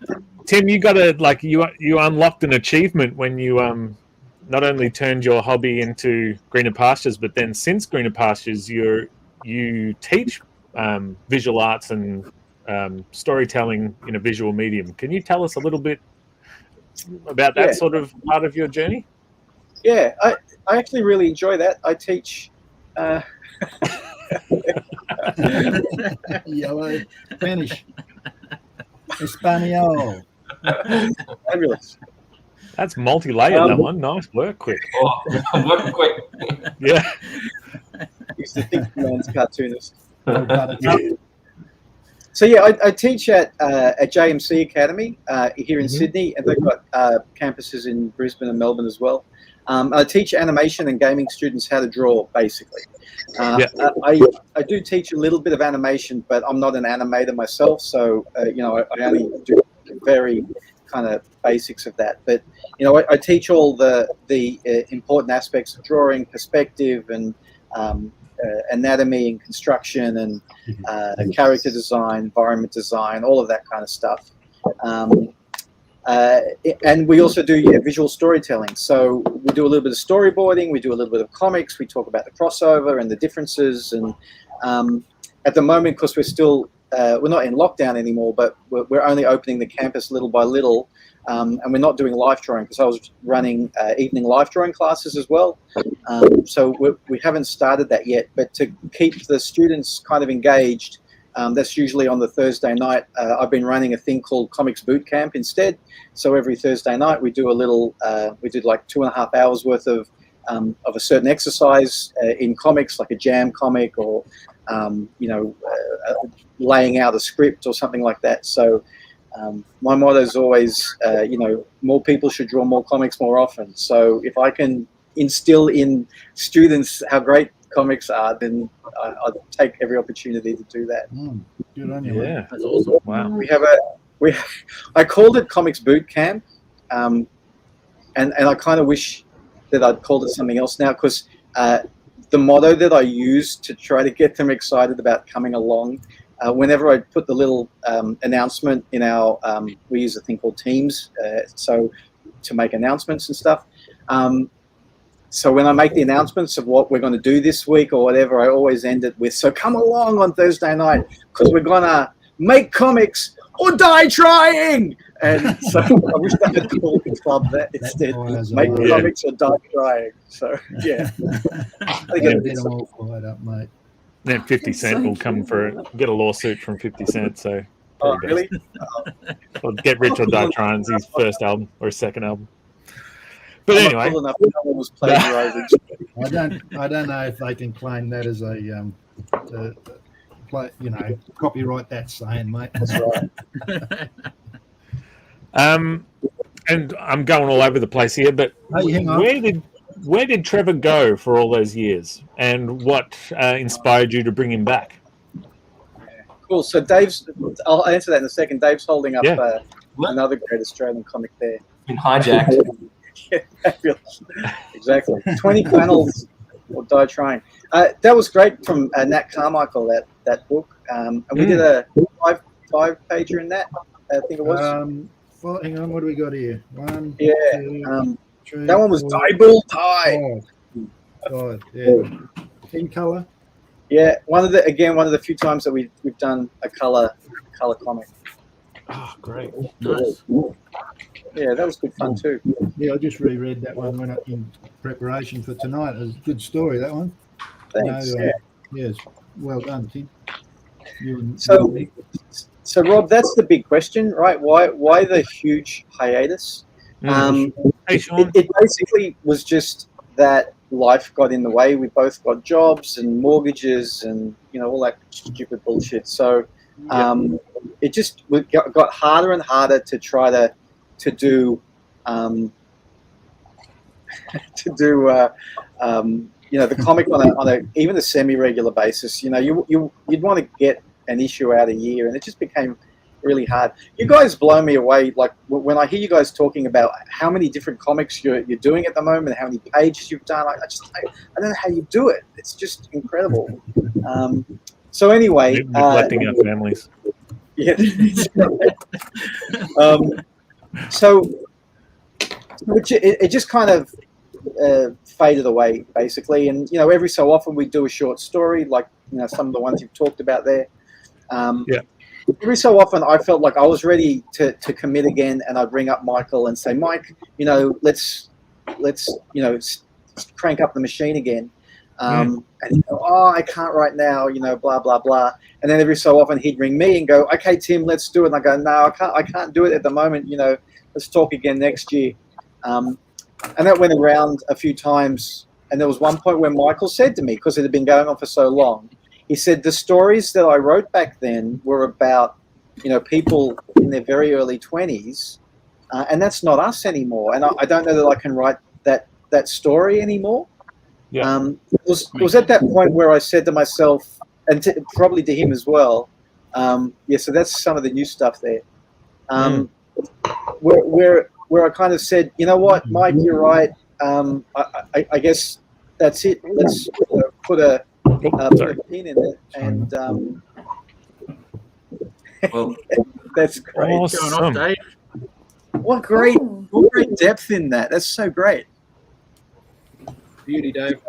Tim, you got you unlocked an achievement when you not only turned your hobby into Greener Pastures, but then since Greener Pastures, you teach visual arts and storytelling in a visual medium. Can you tell us a little bit about that sort of part of your journey? Yeah, I actually really enjoy that. I teach. Yellow, Spanish, Espanol. Fabulous. That's multi-layered, that one. Nice work, quick. Work quick. Yeah. He's the think man's cartoonist. So yeah, I teach at JMC Academy here in Sydney, and they've got campuses in Brisbane and Melbourne as well. I teach animation and gaming students how to draw, basically. I do teach a little bit of animation, but I'm not an animator myself, so I only do very kind of basics of that. But I teach all the important aspects of drawing, perspective, and anatomy and construction, and character design, environment design, all of that kind of stuff. And we also do visual storytelling. So we do a little bit of storyboarding, we do a little bit of comics, we talk about the crossover and the differences. And at the moment, because we're not in lockdown anymore, but we're only opening the campus little by little. And we're not doing live drawing because I was running evening live drawing classes as well. So we haven't started that yet. But to keep the students kind of engaged, that's usually on the Thursday night. I've been running a thing called Comics Boot Camp instead. So every Thursday night we do we did like 2.5 hours worth of a certain exercise in comics, like a jam comic or, laying out a script or something like that. So my motto is always, more people should draw more comics more often. So if I can instill in students how great comics are, then I'd take every opportunity to do that. Good on you. Yeah, that's awesome. Wow. I called it Comics Boot Camp, and I kind of wish that I'd called it something else now, because the motto that I use to try to get them excited about coming along, whenever I put the little announcement in our, we use a thing called Teams, so to make announcements and stuff. So when I make the announcements of what we're going to do this week or whatever, I always end it with, so come along on Thursday night because we're going to make comics or die trying. And so I wish I could call the club that instead. Make comics or die trying. So, yeah. I get them all fired up, mate. Then 50 Cent will come get a lawsuit from 50 Cent. So, really? Or Get Rich or Die Trying, his first album or his second album. But anyway, I don't know if they can claim that as a copyright that saying, mate. That's right. And I'm going all over the place here, but where did Trevor go for all those years, and what inspired you to bring him back? Cool. So I'll answer that in a second. Dave's holding up another great Australian comic there. Been hijacked. Yeah, exactly. 20 panels or die trying. That was great from Nat Carmichael, that book. And we did a five-pager in that, I think it was. Hang on, what do we got here? One, yeah. Two, three, that one was four, Die Bull Die. Five, yeah. In colour? Yeah, one of the few times that we've done a colour comic. Oh, great. Nice. Yeah, that was good fun too. Yeah, I just reread that one when in preparation for tonight. It was a good story, that one. Thanks. Yes, well done, Tim. So Rob, that's the big question, right? Why the huge hiatus? It basically was just that life got in the way. We both got jobs and mortgages and all that stupid bullshit. So it just got harder and harder to try to do the comic on a even a semi-regular basis. You'd want to get an issue out a year, and it just became really hard. You guys blow me away. Like when I hear you guys talking about how many different comics you're doing at the moment, how many pages you've done, I don't know how you do it. It's just incredible. So anyway, neglecting our families. Yeah. So it just kind of faded away, basically. And every so often we do a short story, like some of the ones you've talked about there. Every so often I felt like I was ready to commit again, and I'd ring up Michael and say, Mike, let's crank up the machine again. And he'd go, I can't right now, blah blah blah. And then every so often he'd ring me and go, okay, Tim, let's do it. And I go, no, I can't do it at the moment. Let's talk again next year. And that went around a few times. And there was one point where Michael said to me, because it had been going on for so long, he said, the stories that I wrote back then were about, people in their very early 20s. And that's not us anymore. And I don't know that I can write that story anymore. Yeah. It was at that point where I said to myself, and probably to him as well, so that's some of the new stuff there. Where I kind of said, you know what, Mike, you're right. I guess that's it. Let's put a pin in it, and well, that's great. Awesome. Going off, Dave. What great depth in that. That's so great. Beauty, Dave.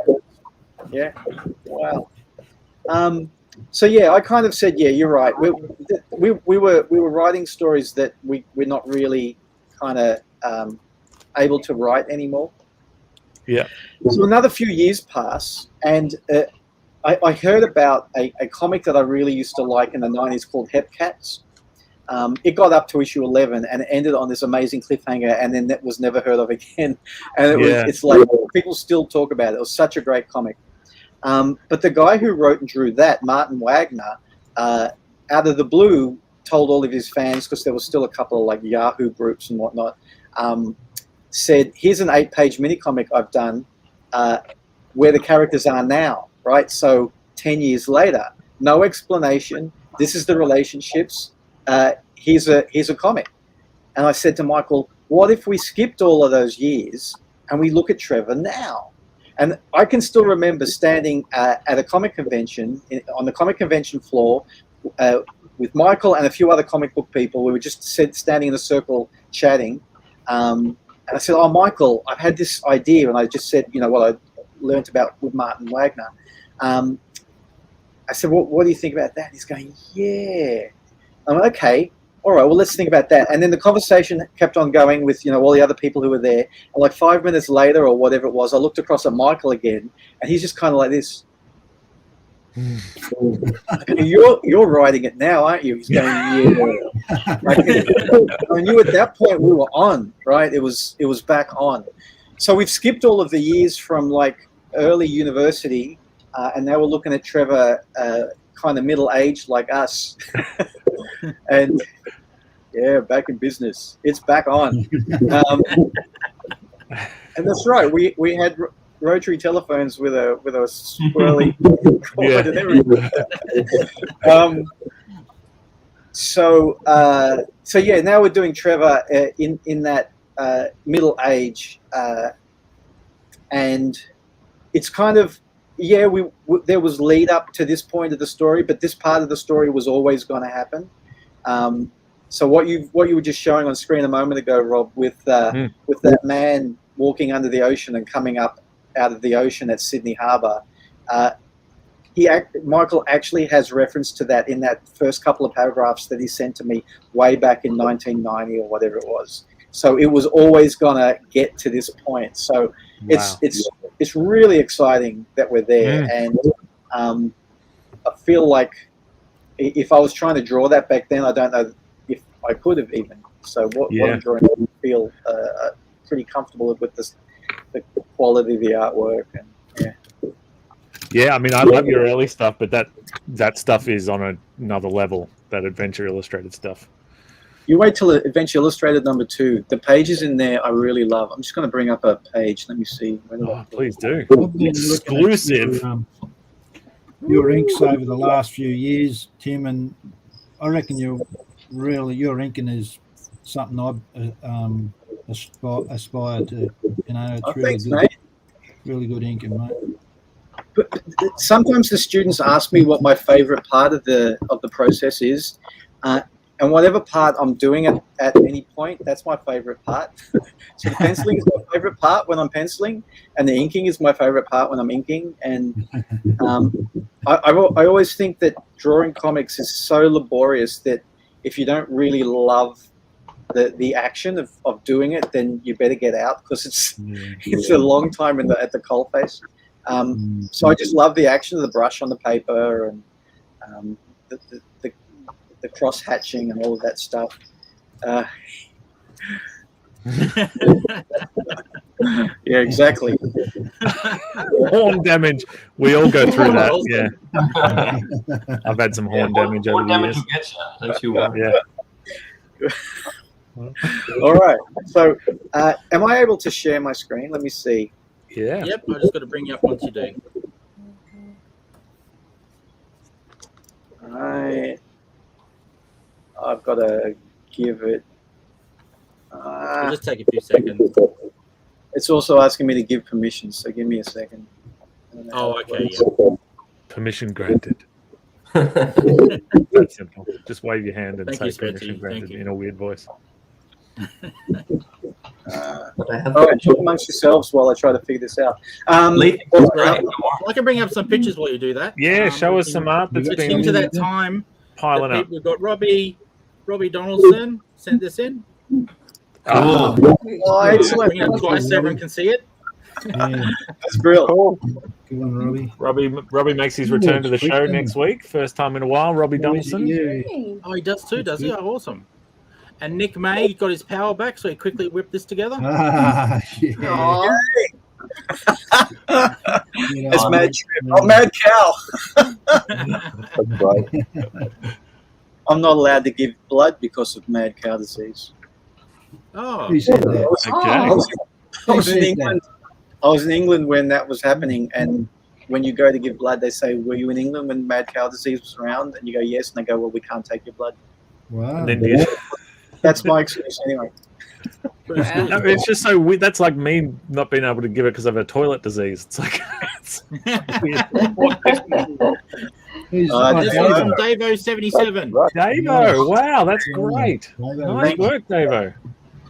Yeah. Wow. So I kind of said, you're right. We were writing stories that we're not really kind of able to write anymore. Yeah. So another few years pass, and I heard about a comic that I really used to like in the 90s called Hepcats. It got up to issue 11 and it ended on this amazing cliffhanger, and then that was never heard of again. And it's like people still talk about it. It was such a great comic. But the guy who wrote and drew that, Martin Wagner, out of the blue, told all of his fans, because there was still a couple of like Yahoo groups and whatnot, said, here's an 8-page mini comic I've done where the characters are now, right? So 10 years later, no explanation. This is the relationships. Here's a comic. And I said to Michael, what if we skipped all of those years and we look at Trevor now? And I can still remember standing at a comic convention, on the comic convention floor, with Michael and a few other comic book people. We were just standing in a circle chatting. And And I said, "Oh, Michael, I've had this idea," and I just said, what I learned about with Martin Wagner. I said, what do you think about that? And he's going, "Yeah." I'm like, "Okay, all right, well, let's think about that." And then the conversation kept on going with, all the other people who were there. And like 5 minutes later or whatever it was, I looked across at Michael again, and he's just kind of like this. You're writing it now, aren't you? He's going, "Yeah." I knew at that point we were on, right? It was back on. So we've skipped all of the years from like early university, and now we're looking at Trevor, kind of middle-aged like us, and back in business. It's back on, and that's right. We had rotary telephones with a swirly cord and everything. So yeah, now we're doing Trevor in that middle age, and it's kind of there was lead up to this point of the story, but this part of the story was always going to happen. So what you were just showing on screen a moment ago, Rob, with that man walking under the ocean and coming up out of the ocean at Sydney Harbour, Michael actually has reference to that in that first couple of paragraphs that he sent to me way back in 1990 or whatever it was. So it was always going to get to this point. So it's really exciting that we're there, and I feel like if I was trying to draw that back then, I don't know if I could have even. So what I'm drawing, I feel pretty comfortable with the quality of the artwork, and I mean, I love your early stuff, but that stuff is on another level. That Adventure Illustrated stuff. You wait till Adventure Illustrated #2. The pages in there I really love. I'm just going to bring up a page. Let me see. Please do. Exclusive. Your inks over the last few years, Tim, and I reckon your inking is something I've aspire to. It's really thanks, good. mate. Really good inking, mate. But sometimes the students ask me what my favorite part of the process is, and whatever part I'm doing at any point, that's my favorite part. So the penciling is my favorite part when I'm penciling, and the inking is my favorite part when I'm inking. And I always think that drawing comics is so laborious that if you don't really love the action of doing it, then you better get out, because it's a long time at the coalface. So I just love the action of the brush on the paper, and the cross hatching and all of that stuff. Yeah, exactly. Horn damage. We all go through that. Yeah, I've had some horn damage over the years. Don't you worry. Yeah. All right. So, am I able to share my screen? Let me see. Yeah. Yep. I just got to bring you up once you do. I've got to give it. It'll just take a few seconds. It's also asking me to give permission, so give me a second. Oh, okay. Yeah. Permission granted. That's simple. Just wave your hand and Thank say you, permission Spenty. granted Thank you. in a weird voice. All right, talk amongst yourselves while I try to figure this out. I can bring up some pictures while you do that. Yeah, show us some art that's been into that time piling up. We've got Robbie Donaldson sent this in. Oh, excellent. Bring it up twice so everyone can see it. Yeah. That's brilliant. Cool. Good one, Robbie. Robbie makes his return to the show next week. First time in a while, Robbie Donaldson. Yeah. Oh, he does too, does he? Oh, awesome. And Nick May got his power back, so he quickly whipped this together. Yeah. It's Mad Trip. Oh, Mad Cow. That's right. I'm not allowed to give blood because of mad cow disease. Oh, Who said that? I was in England. I was in England when that was happening, and when you go to give blood, they say, "Were you in England when mad cow disease was around?" And you go, "Yes," and they go, "Well, we can't take your blood." Wow. And then That's my excuse anyway. No, it's just so weird. That's like me not being able to give it because of a toilet disease. It's like it's weird. Who's- this one's from Davo77. Davo, wow, that's great. Nice work, Davo.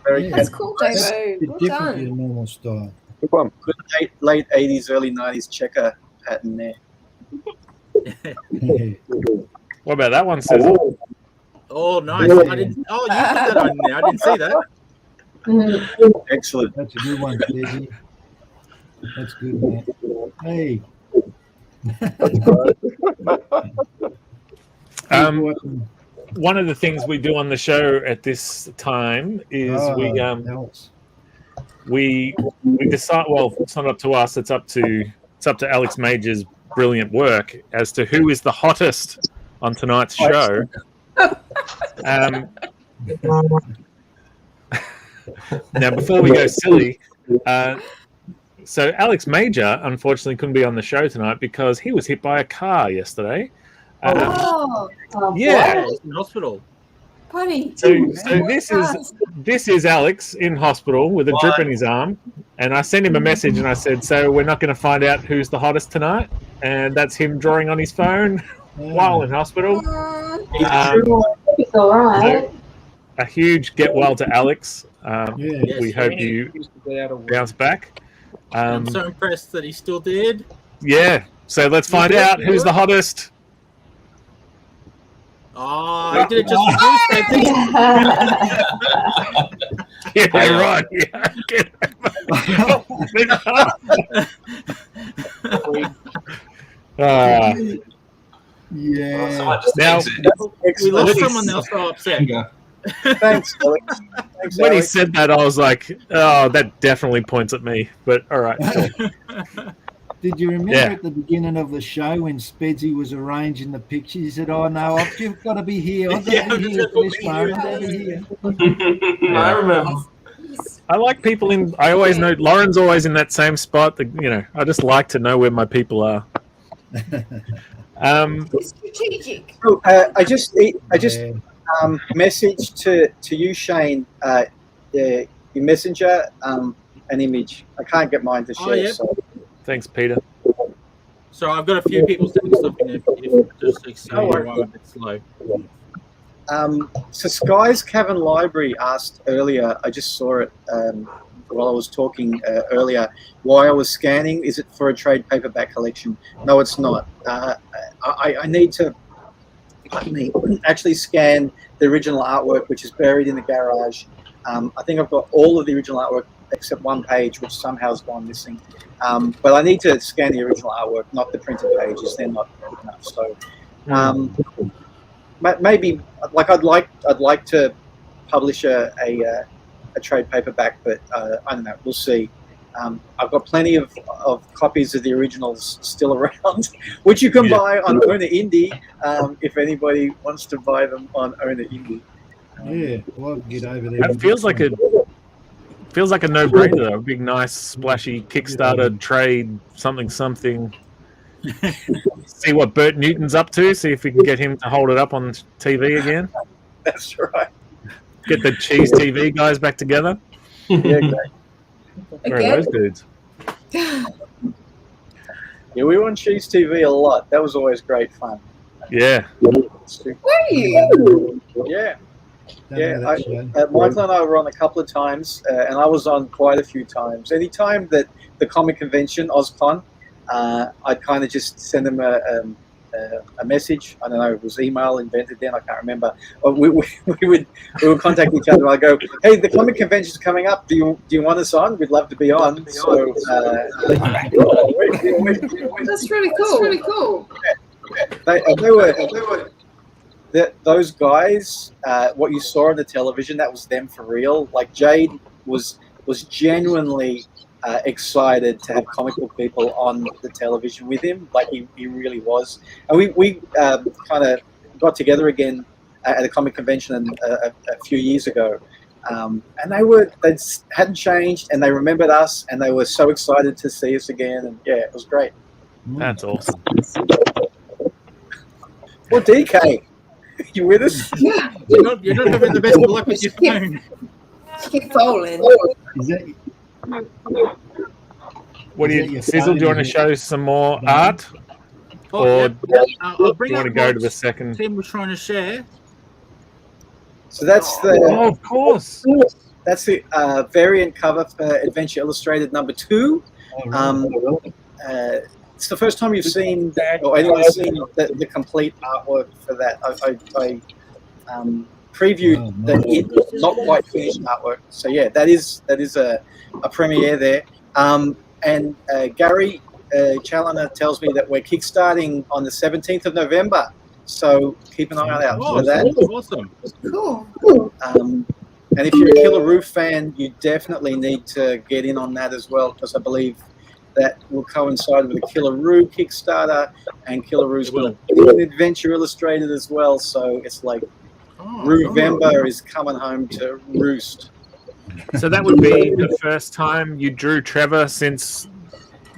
That's cool, Davo. It's Well different to done. your normal style. Good one. Good late 80s, early 90s checker pattern there. What about that one, Sizzle? Oh, nice. I didn't. Oh, you put that on there. I didn't see that. Excellent. That's a good one, Desi. That's good, man. Hey. One of the things we do on the show at this time is we decide. Well, it's not up to us. It's up to Alex Major's brilliant work as to who is the hottest on tonight's show. Now, before we go silly, so Alex Major unfortunately couldn't be on the show tonight because he was hit by a car yesterday. Yeah, in hospital. Buddy. So this is Alex in hospital with a drip in his arm, and I sent him a message and I said, "So we're not going to find out who's the hottest tonight," and that's him drawing on his phone while in hospital. It's all right. So a huge get well to Alex. We hope you bounce back. I'm so impressed that he still did. Yeah. So let's find out who's the hottest. Oh, I did it just for you, Yeah, right. Yeah. Now, we lost someone else so upset. Thanks, Alex. When he said that, I was like, "Oh, that definitely points at me." But all right. Did you remember at the beginning of the show when Spedsy was arranging the pictures? He said, "Oh no, I've just got to be here. I've got to be here for this moment. I've got to be here." I remember. I like people in. I always know Lauren's always in that same spot. I just like to know where my people are. Strategic. I just message to you, Shane. Your messenger, an image. I can't get mine to share. Yeah. So. Thanks, Peter. So I've got a few people sending stuff in if just excuse me, I'm a bit slow. So Sky's Cavern Library asked earlier, I just saw it while I was talking earlier, why I was scanning. Is it for a trade paperback collection? No, it's not. I need to actually scan the original artwork, which is buried in the garage. I think I've got all of the original artwork except one page, which somehow has gone missing. But I need to scan the original artwork, not the printed pages. They're not good enough. So maybe, like, I'd like to publish a trade paperback, but I don't know. We'll see. I've got plenty of copies of the originals still around, which you can buy on Owner Indie if anybody wants to buy them on Owner Indie. Yeah, well, I'll get over there. That feels like a no-brainer though. A big, nice, splashy Kickstarter trade, something. See what Bert Newton's up to. See if we can get him to hold it up on TV again. That's right. Get the Cheese TV guys back together. Yeah, great. Where are those dudes? Yeah, we were on Cheese TV a lot. That was always great fun. Yeah. Were you? Yeah. Michael and I were on a couple of times, and I was on quite a few times. Anytime that the comic convention, OzCon, I'd kind of just send them a message. I don't know, it was email invented then, I can't remember. We would contact each other. I'd go, "Hey, the comic convention's coming up. Do you want us on? We'd love to be on." So That's really cool. Really cool. They were those guys. What you saw on the television, that was them for real. Like, Jade was genuinely excited to have comic book people on the television with him. Like, he really was. And we kind of got together again at a comic convention a few years ago. And they hadn't changed, and they remembered us, and they were so excited to see us again. And yeah, it was great. That's awesome. Well, DK, you with us? Yeah. You're not having the best of luck with your phone. Keep falling. Is that, What do you, Sizzle? Do you want to show some more art, or do I'll bring you want to go to the second? Tim was trying to share. So that's the. Oh, of course. that's the variant cover for Adventure Illustrated number 2. It's the first time you've seen or anyone's seen the complete artwork for that. I previewed the not quite finished artwork. So yeah, that is a premiere there. And Gary Challoner tells me that we're kickstarting on the 17th of November. So keep an eye out for that. Awesome. Cool. And if you're a Killer Roof fan, you definitely need to get in on that as well, because I believe that will coincide with the Killer Roo Kickstarter, and Killer Roo's going to do an Adventure Illustrated as well. So it's like Roo-vember is coming home to roost. So that would be the first time you drew Trevor since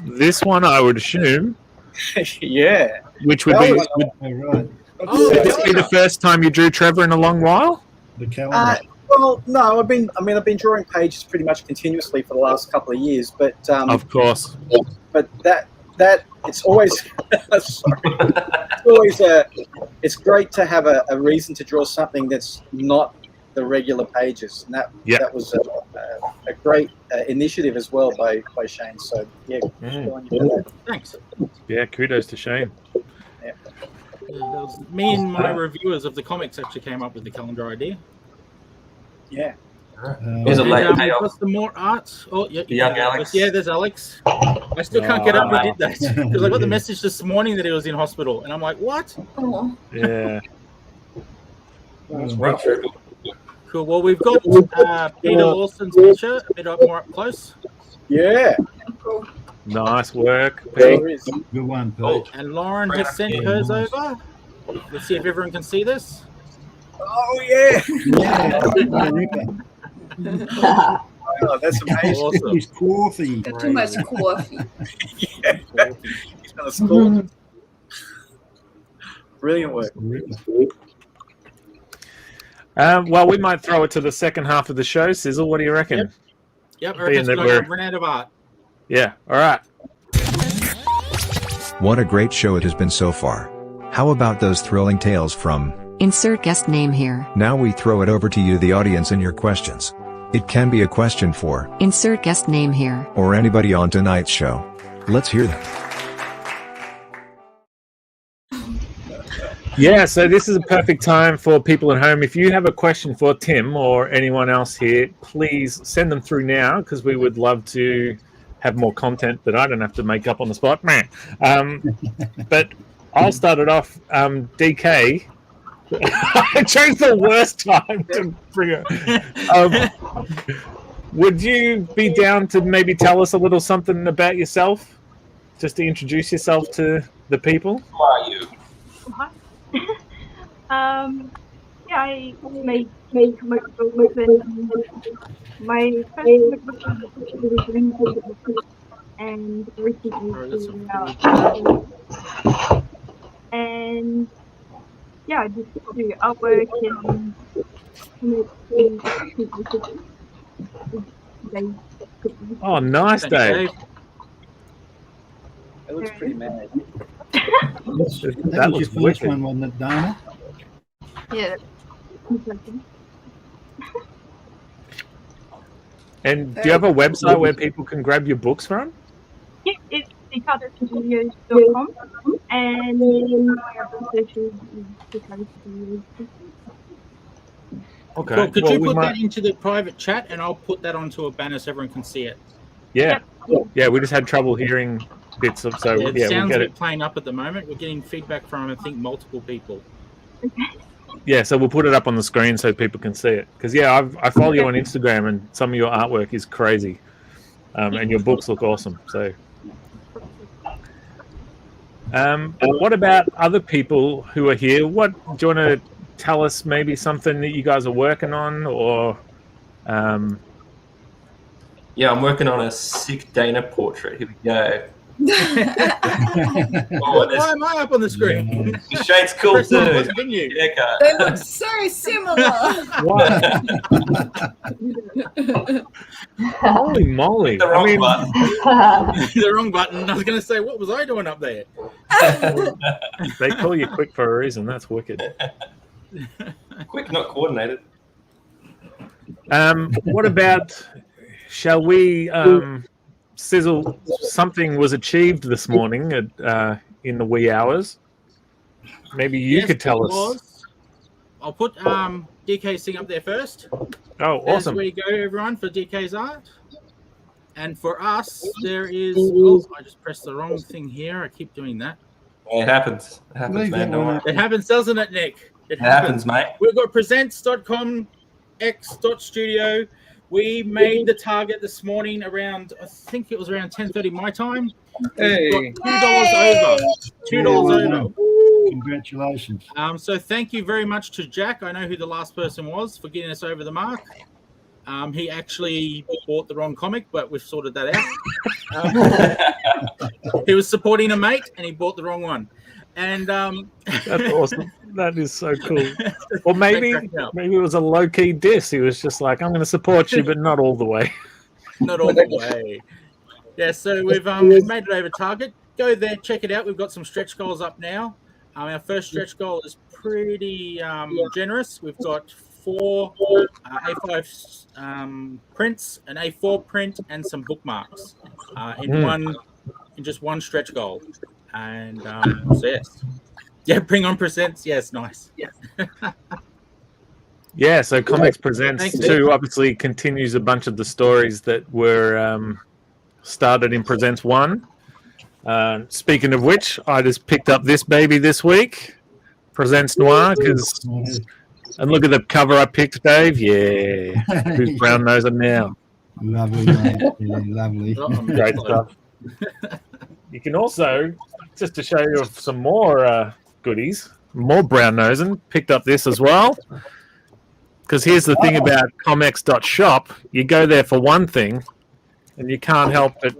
this one, I would assume. Yeah. Which would be would this be the first time you drew Trevor in a long while? The calendar. Well, no, I've been drawing pages pretty much continuously for the last couple of years, but of course. But that it's always sorry. It's great to have a reason to draw something that's not the regular pages, and that was a great initiative as well by Shane. So yeah, thanks. Yeah, kudos to Shane. Yeah. Me and my reviewers of the comics actually came up with the calendar idea. Yeah. Here's a late payoff. What's the more art? Oh, yeah, young Alex. Yeah, there's Alex. I still can't get up who did that because I got the message this morning that he was in hospital, and I'm like, what? Oh. Yeah. Cool. Well, we've got Peter Lawson's picture a bit more up close. Yeah. Cool. Nice work, Pete. Good one, Pete. And Lauren just sent hers over. Let's see if everyone can see this. Oh yeah. Oh, that's amazing. Awesome. It's coffee. Got too much coffee. Yeah. He's gonna score. Brilliant work. Well, we might throw it to the second half of the show. Sizzle, what do you reckon? Yep, I reckon I've run out of art. Yeah, all right. What a great show it has been so far. How about those thrilling tales from... Insert guest name here. Now we throw it over to you, the audience, and your questions. It can be a question for... Insert guest name here. Or anybody on tonight's show. Let's hear them. Yeah, so this is a perfect time for people at home. If you have a question for Tim or anyone else here, please send them through now, because we would love to have more content that I don't have to make up on the spot. But I'll start it off. DK, I chose the worst time to bring it. Would you be down to maybe tell us a little something about yourself, just to introduce yourself to the people? Who are you? Yeah, I make comic books, and my first comic book was and recently and yeah, I just do artwork and Oh, nice, Dave. It looks pretty mad. That was your first wicked. one, wasn't it, Dana? yeah. And do you have a website where people can grab your books from? Yeah, it's thecolorstudios.com, and my other socials is thecolorstudios. Okay. Cool. Could Well, you we put might- that into the private chat, and I'll put that onto a banner so everyone can see it. Yeah. Yeah, we just had trouble hearing bits of, so It yeah, we'll sounds get a it. bit playing up at the moment. We're getting feedback from, I think, multiple people. Yeah, so we'll put it up on the screen so people can see it. Because yeah, I follow you on Instagram, and some of your artwork is crazy, and your books look awesome. So, what about other people who are here? What do you want to tell us? Maybe something that you guys are working on, or Yeah, I'm working on a sick Dana portrait. Here we go. Why am I up on the screen? Shane's cool Press on the too. button, didn't you? Haircut. They look so similar. holy moly! The wrong button. The wrong button. I was going to say, what was I doing up there? They call you quick for a reason. That's wicked. Quick, not coordinated. What about? Shall we sizzle? Something was achieved this morning in the wee hours. Maybe you could tell us. I'll put DK's thing up there first. Oh, awesome! There's where you go, everyone, for DK's art. And for us, there is. Oh, I just pressed the wrong thing here. I keep doing that. It happens. It happens, man. Don't worry. It happens, doesn't it, Nick? It happens, mate. We've got presents.comx.studio. We made the target this morning around, I think it was around 10:30 my time. Hey. $2 over. Congratulations. So thank you very much to Jack. I know who the last person was for getting us over the mark. He actually bought the wrong comic, but we've sorted that out. He was supporting a mate, and he bought the wrong one. And that's awesome. That is so cool. Or maybe it was a low-key diss. He was just like, I'm going to support you, but not all the way. Not all the way. Yeah, so we've made it over target. Go there, check it out. We've got some stretch goals up now. Our first stretch goal is pretty generous. We've got 4 A5 prints, an A4 print, and some bookmarks in just one stretch goal. And so yes. Yeah, bring on presents. Yes, nice. Yeah. Yeah, so ComX Presents 2 obviously continues a bunch of the stories that were started in Presents 1. Speaking of which, I just picked up this baby this week, Presents Noir, and look at the cover I picked, Dave. Yeah, who's brown nosing now? Lovely, mate. Yeah, lovely. Great stuff. You can also, just to show you some more goodies, more brown nosing, picked up this as well. Because here's the thing about ComX.shop, you go there for one thing, and you can't help but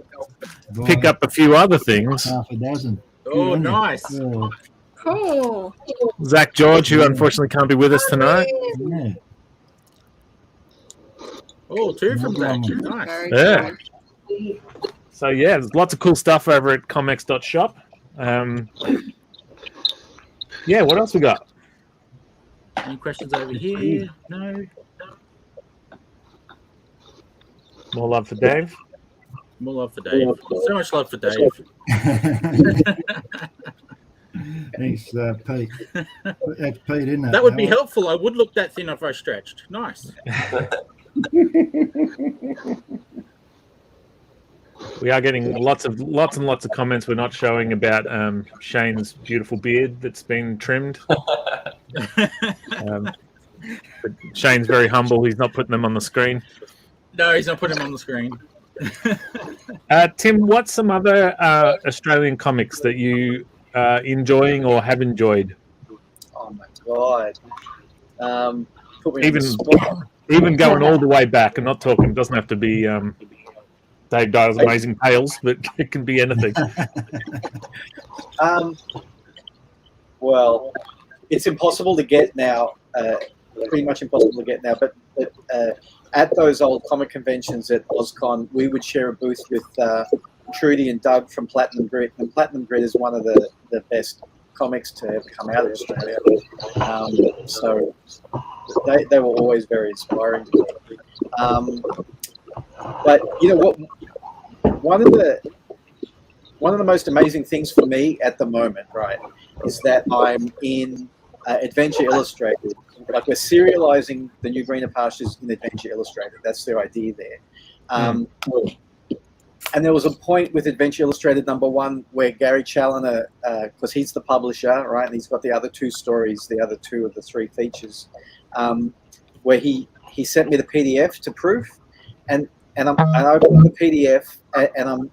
pick up a few other things. Half a dozen. Oh, nice. Yeah. Cool. Zach George, who unfortunately can't be with us tonight. Yeah. Oh, 2 from Zach. Nice. Yeah. So, yeah, there's lots of cool stuff over at ComX.shop. Yeah, what else we got? Any questions over here? No. More love for Dave. More love for Dave. So much love for Dave. Thanks, Pete. That's Pete, isn't it? That would be helpful. I would look that thin if I stretched. Nice. We are getting lots and lots of comments we're not showing about Shane's beautiful beard that's been trimmed. But Shane's very humble. He's not putting them on the screen. No, he's not putting them on the screen. Tim, what's some other Australian comics that you enjoying or have enjoyed? Oh my god! Put me even going all the way back and not talking. It doesn't have to be Dave Dyle's Amazing Tales, but it can be anything. Well, it's impossible to get now. Pretty much impossible to get now. But at those old comic conventions at OzCon, we would share a booth with Trudy and Doug from Platinum Grid, and Platinum Grid is one of the best comics to ever come out of Australia. So they were always very inspiring to me. But you know what? One of the most amazing things for me at the moment, right, is that I'm in Adventure Illustrated. Like, we're serializing the new Greener Pastures in Adventure Illustrated. That's their idea there. And there was a point with Adventure Illustrated #1 where Gary Challoner, because he's the publisher, right, and he's got the other 2 stories, the other 2 of the 3 features, where he sent me the PDF to proof, and I opened the PDF and I'm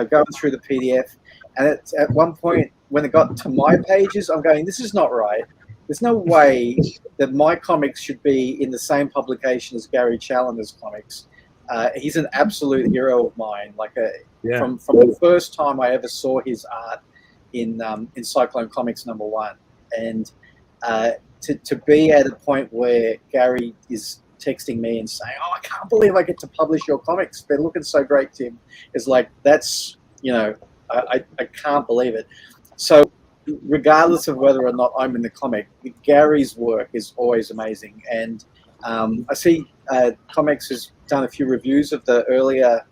going through the PDF, and at one point when it got to my pages, I'm going, this is not right. There's no way that my comics should be in the same publication as Gary Challoner's comics. He's an absolute hero of mine. From the first time I ever saw his art in Cyclone Comics #1, and to be at a point where Gary is texting me and saying, "Oh, I can't believe I get to publish your comics. They're looking so great, Tim." It's like, that's, I can't believe it. So regardless of whether or not I'm in the comic, Gary's work is always amazing. And I see ComX has done a few reviews of the earlier,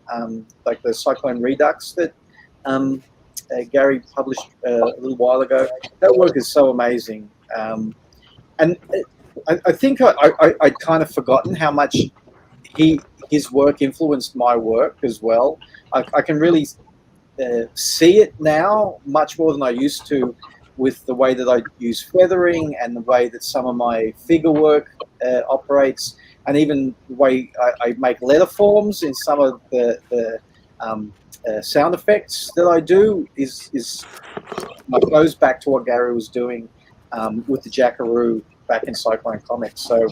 like the Cyclone Redux that Gary published a little while ago. That work is so amazing. And I think I'd kind of forgotten how much his work influenced my work as well. I can really see it now much more than I used to, with the way that I use feathering and the way that some of my figure work operates, and even the way I make letter forms in some of the sound effects that I do is goes back to what Gary was doing with the Jackaroo back in Cyclone Comics. So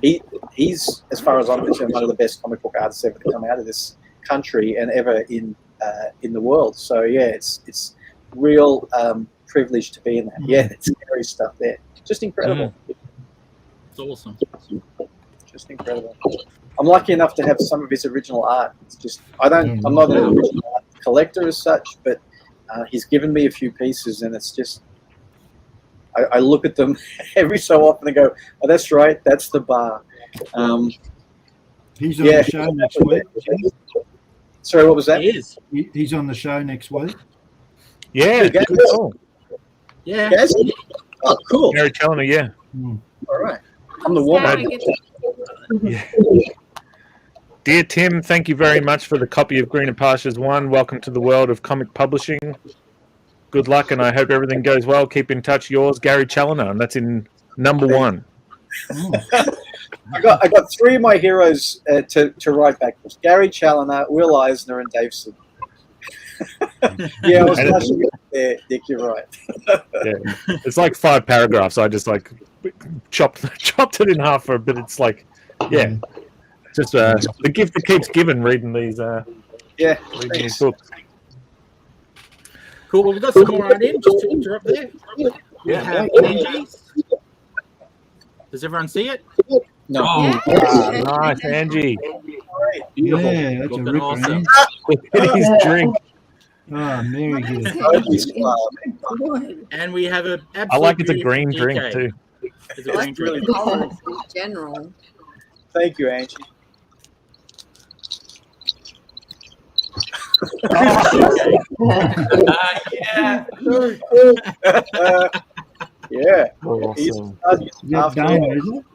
he's, as far as I'm concerned, one of the best comic book artists ever to come out of this country and ever in the world. So yeah, it's real privilege to be in that. Yeah, it's scary stuff there. Just incredible. It's awesome. Just incredible. I'm lucky enough to have some of his original art. It's just I'm not an original art collector as such, but he's given me a few pieces, and it's just I look at them every so often and go, oh, that's right, that's the bar. He's on the show next week. Sorry, what was that? He's on the show next week. Yeah, good call. Yeah. Yes? Oh, cool. Gary Challoner, yeah. All right. I'm the warm-up. Yeah. Dear Tim, thank you very much for the copy of Greener Pastures 1. Welcome to the world of comic publishing. Good luck, and I hope everything goes well. Keep in touch. Yours, Gary Challoner, and that's in number 1. I got 3 of my heroes to write back. Gary Challoner, Will Eisner, and Dave Sid. Yeah, I was rushing it there, Dick. You're right. Yeah. It's like 5 paragraphs. I just like chopped it in half for a bit. It's like, yeah, just the gift that keeps giving. Reading these, reading these books. Cool. Well, we've got some more on in. Just to interrupt there. We have Angie. Does everyone see it? No. Oh, nice, Angie. Beautiful. Yeah, that's looking a ripper, awesome. Look at his drink. Oh, Mary good. And we have a. I like it's a green drink too. It's a green drink. Colors in general. Thank you, Angie. Yeah. Yeah. Awesome. Yeah, Dana, isn't it?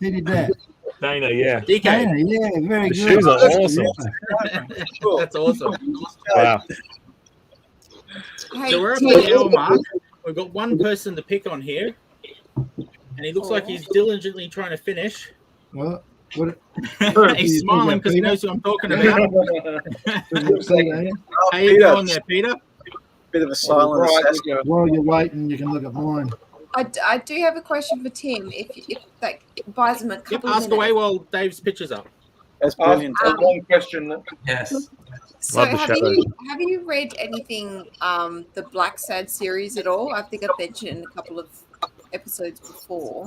Who did that? Dana, yeah. DK. Dana, yeah, very The good. shoes are awesome. That's awesome. Wow. So we're at the hour mark. We've got one person to pick on here, and he looks like he's diligently trying to finish. Well, what, He's smiling because he knows who I'm talking about. How you doing there, Peter? Bit of a silent assessment. While you're waiting, you can look at mine. I do have a question for Tim. If that buys him a couple of Ask minutes. away while Dave's pictures up. That's brilliant. One question. Yes. So Love the shadows. have you read anything the Black Sad series at all? I think I've mentioned a couple of episodes before.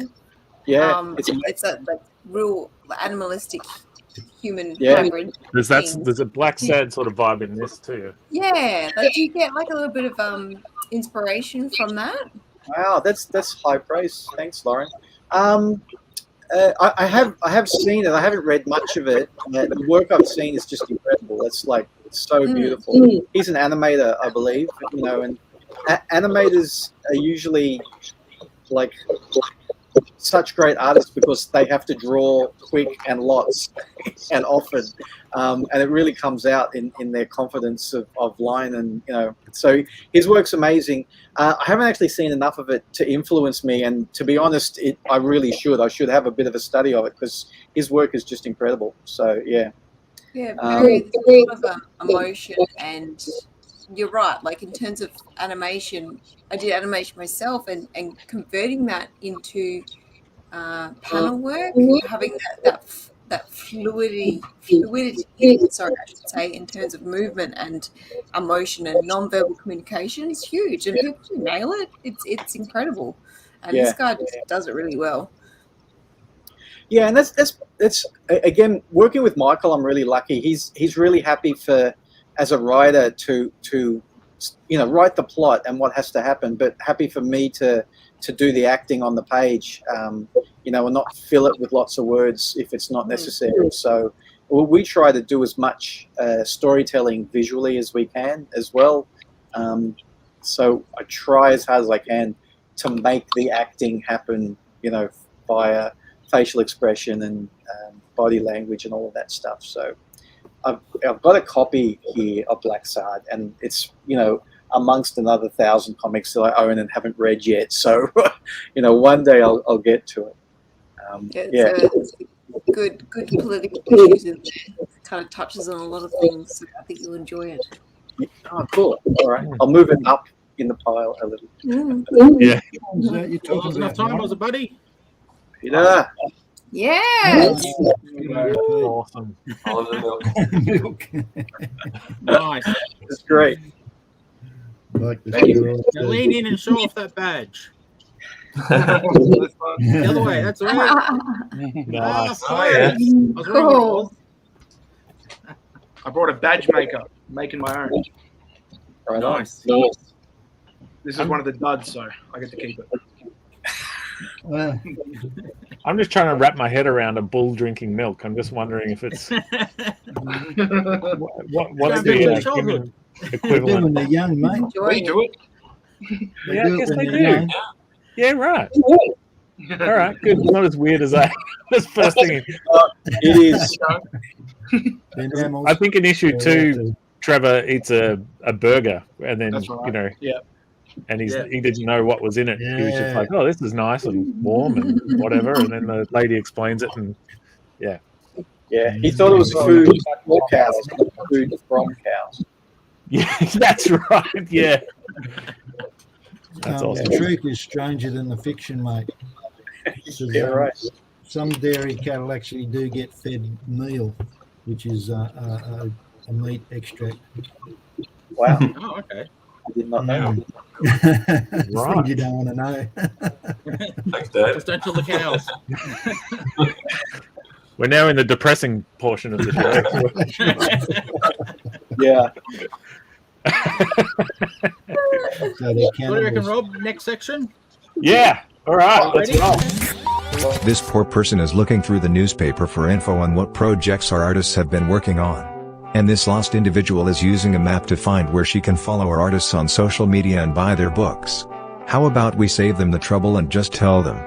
Yeah, it's a like real animalistic human Yeah. hybrid. There's a Black Sad sort of vibe in this too. Yeah, like, do you get like a little bit of inspiration from that? Wow, that's high praise. Thanks, Lauren. I have seen it. I haven't read much of it. The work I've seen is just incredible. It's like so beautiful. He's an animator, I believe. You know, and animators are usually like such great artists because they have to draw quick and lots and often, and it really comes out in their confidence of line. And you know, so his work's amazing. I haven't actually seen enough of it to influence me, and to be honest, I really should. I should have a bit of a study of it because his work is just incredible. So yeah. Yeah, there's a lot of emotion, and you're right. Like in terms of animation, I did animation myself, and converting that into panel work, having that fluidity. Sorry, I should say, in terms of movement and emotion and non-verbal communication is huge, and people who nail it. It's incredible, and this guy does it really well. Yeah, and that's again working with Michael. I'm really lucky. He's really happy as a writer to write the plot and what has to happen, but happy for me to to do the acting on the page, you know, and not fill it with lots of words if it's not necessary. So we try to do as much storytelling visually as we can as well. So I try as hard as I can to make the acting happen, you know, via facial expression and body language and all of that stuff. So I've got a copy here of Black Sard, and it's, you know, amongst another 1,000 comics that I own and haven't read yet. So, you know, one day I'll get to it. It's good political issues in there. It kind of touches on a lot of things. So I think you'll enjoy it. Oh, cool. All right. I'll move it up in the pile a little. Yeah. You're talking Enough time, was it, buddy? Yeah. Yes. Awesome. All of the milk. Nice. It's great. Like the Now lean in and show off that badge. The other way, that's all right. Nice. Oh, yeah. I was wrong. I brought a badge maker, making my own. Right on. Nice. This is one of the duds, so I get to keep it. Well, I'm just trying to wrap my head around a bull drinking milk. I'm just wondering if it's what's the human equivalent. when they're young, mate. We do it. Yeah, I do it guess when they they're do. young. Yeah, right. All right, good. Not as weird as I was first thinking. It is. They're mammals. I think in issue 2, Trevor eats a burger, and then That's right. you know, Yeah. and he didn't know what was in it. He was just like, "Oh, this is nice and warm and whatever." And then the lady explains it, and Yeah, he thought it was food for cows, not food from cows. yeah, that's right. Yeah, that's awesome. The truth is stranger than the fiction, mate. Yeah, right. Some dairy cattle actually do get fed meal, which is a meat extract. Wow. Oh, okay. I did not know. Right. You don't want to know. Thanks, Dad. Just don't kill the cows. We're now in the depressing portion of the show. Yeah. So they're What do you reckon, cannibals. Rob? Next section? Yeah. All right. Let's Ready? roll. This poor person is looking through the newspaper for info on what projects our artists have been working on. And this lost individual is using a map to find where she can follow our artists on social media and buy their books. How about we save them the trouble and just tell them?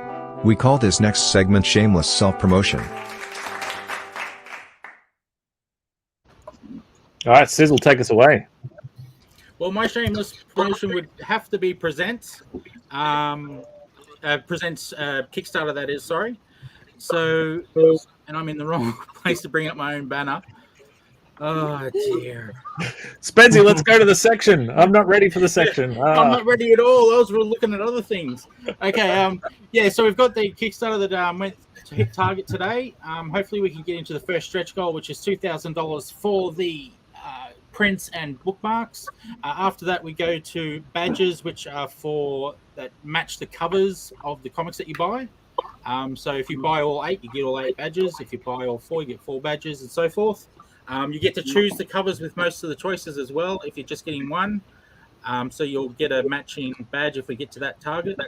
We call this next segment Shameless Self-Promotion. All right, Sizzle, take us away. Well, my shameless promotion would have to be Presents. Presents Kickstarter, that is, sorry. So, and I'm in the wrong place to bring up my own banner. Oh, dear. Spency, let's go to the section. I'm not ready for the section. I'm not ready at all. I was looking at other things. Okay, yeah, so we've got the Kickstarter that went to hit target today. Hopefully we can get into the first stretch goal, which is $2,000 for the prints and bookmarks. After that, we go to badges, which are for that match the covers of the comics that you buy. So if you buy all 8, you get all 8 badges. If you buy all 4, you get 4 badges, and so forth. You get to choose the covers with most of the choices as well if you're just getting one. So you'll get a matching badge if we get to that target.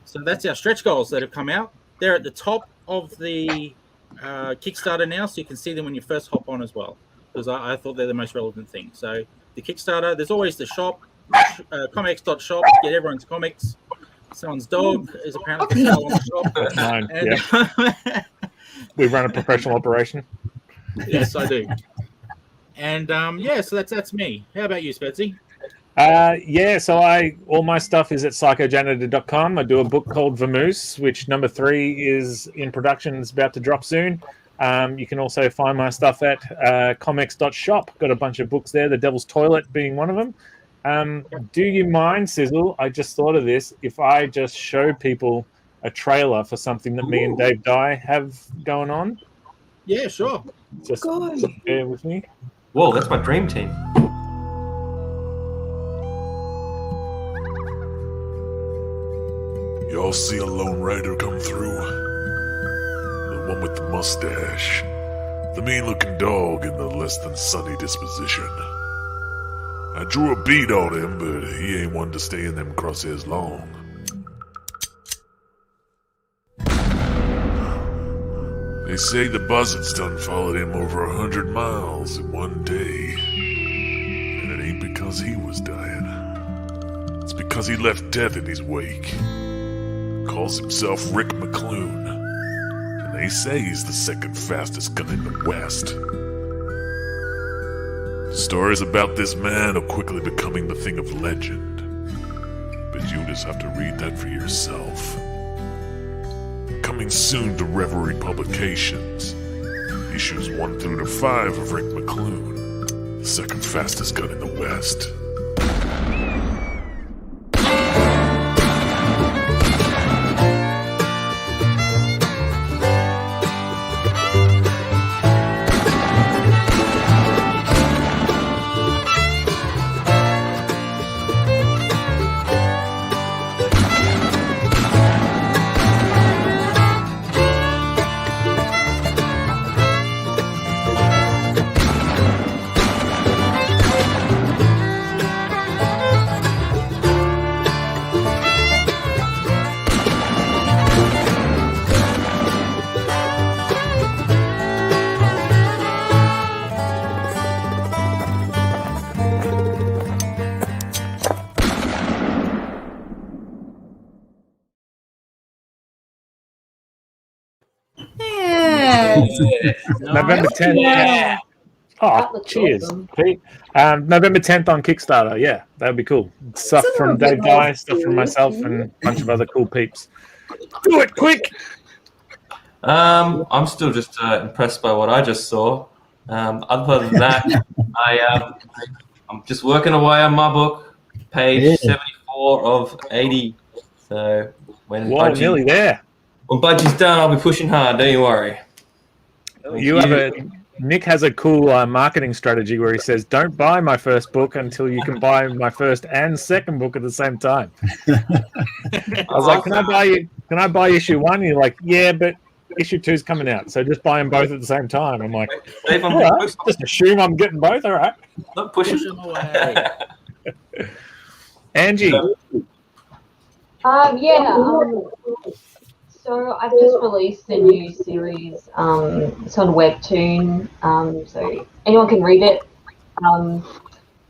So that's our stretch goals that have come out. They're at the top of the Kickstarter now, so you can see them when you first hop on as well, because I thought they're the most relevant thing. So the Kickstarter, there's always the shop, ComX.shop, get everyone's comics. Someone's dog is apparently for sale on the shop. That's mine. And, Yeah. We run a professional operation. Yes, I do. And yeah, so that's me. How about you, Spetsy? Yeah, so all my stuff is at psychojanitor.com. I do a book called Vamoose, which number 3 is in production. It's about to drop soon. You can also find my stuff at ComX.shop. Got a bunch of books there, The Devil's Toilet being one of them. Do you mind, Sizzle, I just thought of this, if I just show people a trailer for something that me and Dave Dye have going on? Yeah, sure. Just bear with me. Whoa, that's my dream team. Y'all see a lone rider come through? The one with the mustache. The mean-looking dog and the less than sunny disposition. I drew a bead on him, but he ain't one to stay in them crosshairs long. They say the buzzards done followed him over 100 miles in one day. And it ain't because he was dying. It's because he left death in his wake. Calls himself Rick McEwen. And they say he's the second fastest gun in the West. Stories about this man are quickly becoming the thing of legend. But you just have to read that for yourself. Coming soon to Reverie Publications. Issues 1 through to 5 of Rick McEwen, the second fastest gun in the West. November 10th. Yeah. Oh, cheers, Pete. November 10th on Kickstarter. Yeah, that would be cool. Stuff from Dave Dye, stuff from myself, and a bunch of other cool peeps. Do it quick! I'm still just impressed by what I just saw. Other than that, I'm just working away on my book, page 74 of 80. So when nearly there. When Budgie's done, I'll be pushing hard. Don't you worry. Nick has a cool marketing strategy where he says, "Don't buy my first book until you can buy my first and second book at the same time." I was like, "Can I buy issue 1?" And you're like, "Yeah, but issue 2's coming out, so just buy them both at the same time." I'm like, just assume I'm getting both. All right, not pushing away. Angie. So I've just released a new series. It's on Webtoon, so anyone can read it.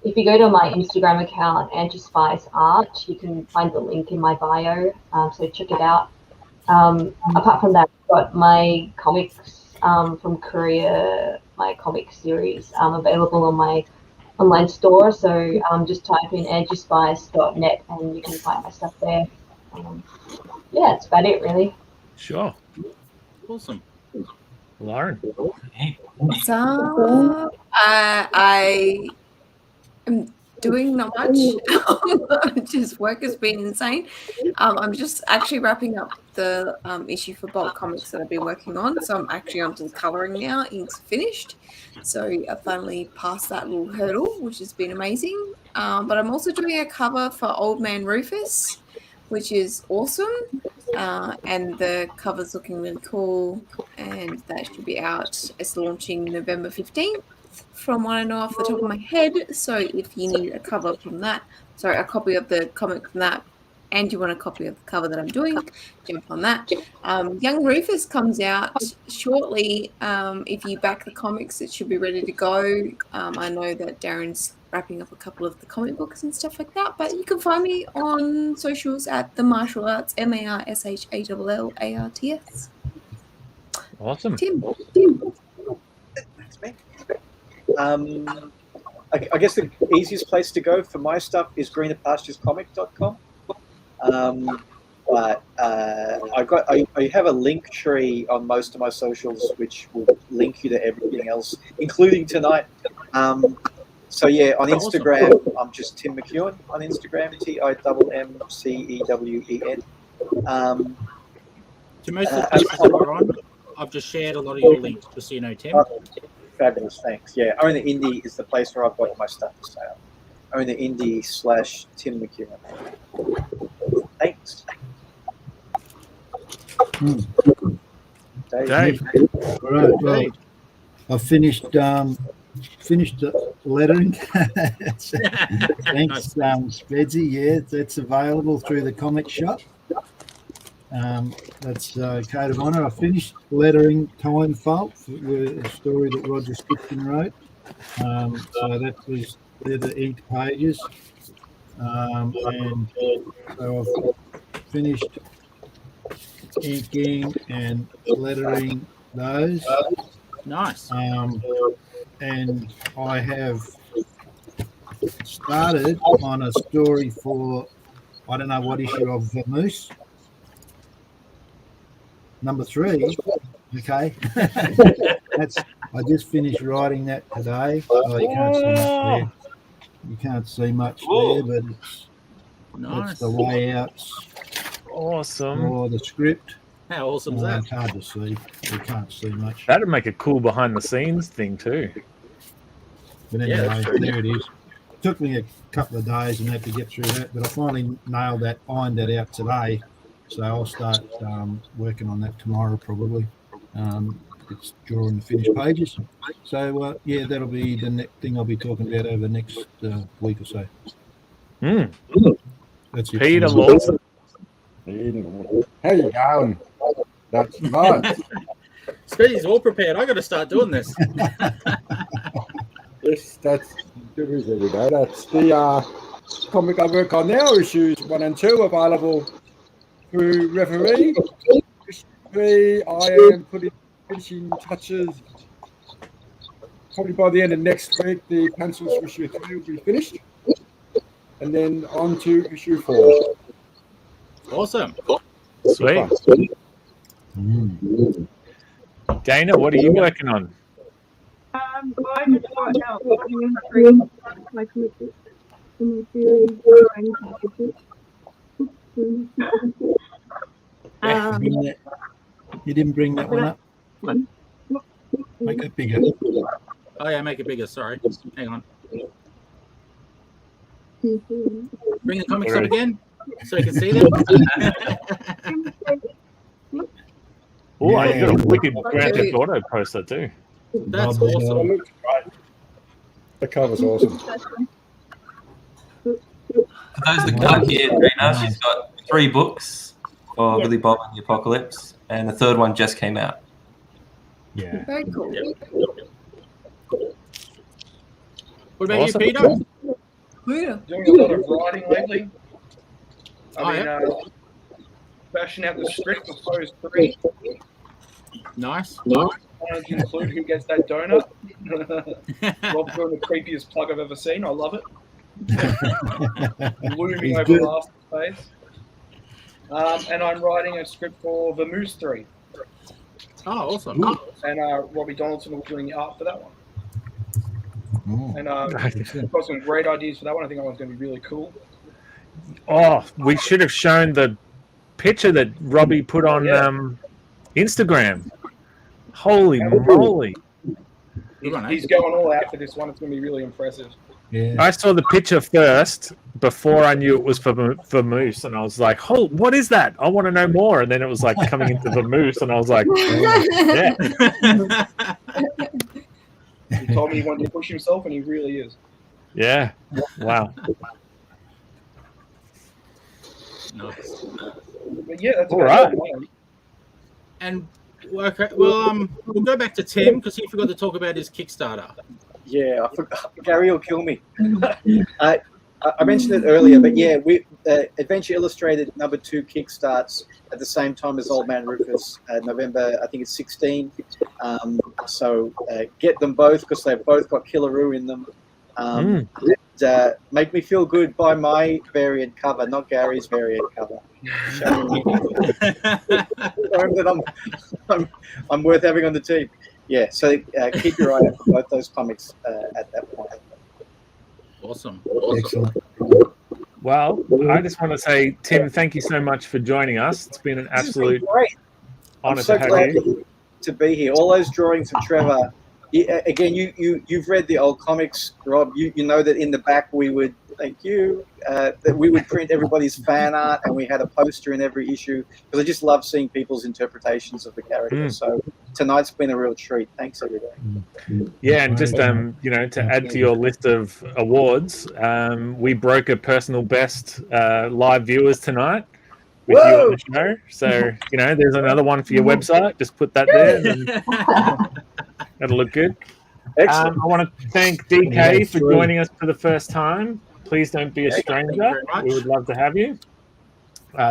If you go to my Instagram account, Angie Spice Art, you can find the link in my bio, so check it out. Apart from that, I've got my comics from Korea, my comic series, available on my online store, so just type in angiespice.net and you can find my stuff there. Yeah, that's about it, really. Sure. Awesome. Lauren. So, I am doing not much. Just work has been insane. I'm just actually wrapping up the issue for Bulk Comics that I've been working on. So I'm actually onto the colouring now. Ink's finished. So I finally passed that little hurdle, which has been amazing. But I'm also doing a cover for Old Man Rufus, which is awesome. And the cover's looking really cool. And that should be out. It's launching November 15th. From what I know off the top of my head. So if you need a cover from that, a copy of the comic from that, and you want a copy of the cover that I'm doing, jump on that. Young Rufus comes out shortly. If you back the comics, it should be ready to go. I know that Darren's wrapping up a couple of the comic books and stuff like that, but you can find me on socials at The Martial Arts, MARSHALLARTS. Awesome. Tim. That's me. I guess the easiest place to go for my stuff is greenerpasturescomic.com. But I have a link tree on most of my socials, which will link you to everything else, including tonight. So yeah, on Instagram, I'm just Tim McEwen on Instagram, TIMMCEWEN. To most of the places that we're on, I've just shared a lot of your links, just so you know, Tim. Fabulous, thanks. Yeah, Own the Indie is the place where I've got all my stuff for sale. Own the Indie / Tim McEwen. Thanks. Dave. All right, well, I've finished the lettering. Thanks, Spedsy. Yeah, that's available through the comic shop. That's Code of Honor. I finished lettering Time Fault, a story that Roger Skipton wrote. So they're the inked pages. And so I've finished inking and lettering those. Nice. And I have started on a story for, I don't know what issue of Moose. Number 3. Okay. I just finished writing that today. Oh, you can't see much there. You can't see much there, but it's the layouts. Awesome. Or the script. How awesome is that? It's hard to see. You can't see much. That'd make a cool behind the scenes thing too. But anyway, there it is. It took me a couple of days and had to get through that, but I finally nailed that, ironed that out today. So I'll start working on that tomorrow probably. It's drawing the finished pages. So yeah, that'll be the next thing I'll be talking about over the next week or so. That's it. Peter Lawson. How you going? That's nice. Speedy's all prepared. I got to start doing this. Yes, that's there we go. That's the comic I work on now. Issues 1 and 2 available through Referee. Issue 3, I am putting finishing touches. Probably by the end of next week, the pencils for issue 3 will be finished, and then on to issue 4. Awesome. Sweet. Dana, what are you working on? I just got out watching my commitment in the series. You didn't bring that one up? Make it bigger. Oh yeah, make it bigger. Sorry. Hang on. Bring the comics up again so you can see them. Oh, I got a wicked Grand Theft Auto poster too. That's awesome. Great. The cover's awesome. For those that can't hear Trina, she's got 3 books for Billy Bob and the Apocalypse, and the 3rd one just came out. Yeah. Very cool. What about Awesome. you, Peter? Yeah. Doing a lot of writing lately. I mean, bashing out the script for those 3. Nice. I wanted to include who gets that donut. Rob's doing the creepiest plug I've ever seen. I love it. Looming over last face. And I'm writing a script for The Moose 3. Oh, awesome. And Robbie Donaldson will be doing the art for that one. And I've got some great ideas for that one. I think that one's going to be really cool. Oh, we should have shown the picture that Robbie put on Instagram. Holy moly. He's going all out for this one. It's going to be really impressive. Yeah. I saw the picture first before I knew it was for Moose, and I was like, "Oh, what is that? I want to know more." And then it was like coming into the Moose, and I was like, "Yeah." He told me he wanted to push himself, and he really is. Yeah. Wow. Nice. But yeah, that's All about right. it. And okay, well, we'll go back to Tim because he forgot to talk about his Kickstarter. Yeah, I forgot. Gary will kill me. I mentioned it earlier, but yeah, we Adventure Illustrated number 2 kickstarts at the same time as Old Man Rufus, November, I think it's 16. So get them both because they've both got Killaroo in them. And, make me feel good by my variant cover, not Gary's variant cover. Show that I'm worth having on the team. Yeah, so keep your eye out for both those comics at that point. Awesome. Excellent. Well, I just want to say, Tim, thank you so much for joining us. It's been an absolute great. honor I'm so to have glad you. to be here. All those drawings from Trevor. Again, you've read the old comics, Rob. You know that in the back we would that we would print everybody's fan art, and we had a poster in every issue because I just love seeing people's interpretations of the character. So tonight's been a real treat. Thanks, everybody. Yeah, and just to add to your list of awards, we broke a personal best live viewers tonight with you on the show. So, there's another one for your website. Just put that there. And that'll look good. Excellent. I want to thank DK for joining us for the first time. Please don't be a stranger. We would love to have you.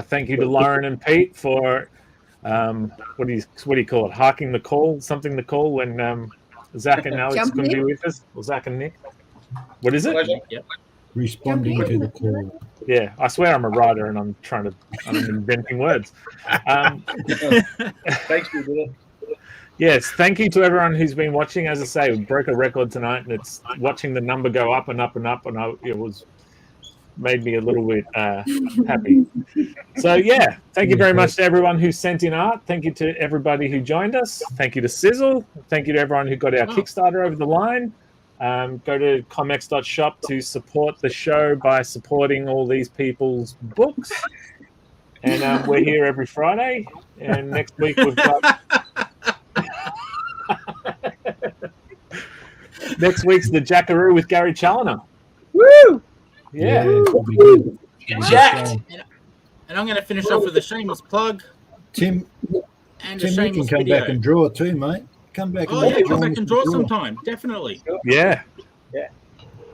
Thank you to Lauren and Pete for what do you call it? Harking the call, something to call when Zach and Alex couldn't be with us, or Zach and Nick. What is it? Yep. Responding to the call. Yeah, I swear I'm a writer and I'm inventing words. Thanks for doing it. Yes, thank you to everyone who's been watching. As I say, we broke a record tonight, and it's watching the number go up and up and up, and it was made me a little bit happy. So yeah, thank you very much to everyone who sent in art. Thank you to everybody who joined us. Thank you to Sizzle. Thank you to everyone who got our Kickstarter over the line. Go to ComX.shop to support the show by supporting all these people's books. And we're here every Friday. And next week we've got... Next week's the Jackaroo with Gary Challoner. Woo! Yeah. Jack. And I'm going to finish off with a shameless plug. Tim, and you can come back and draw too, mate. Come back. Oh, yeah, come back and draw sometime. Definitely. Yeah. Yeah.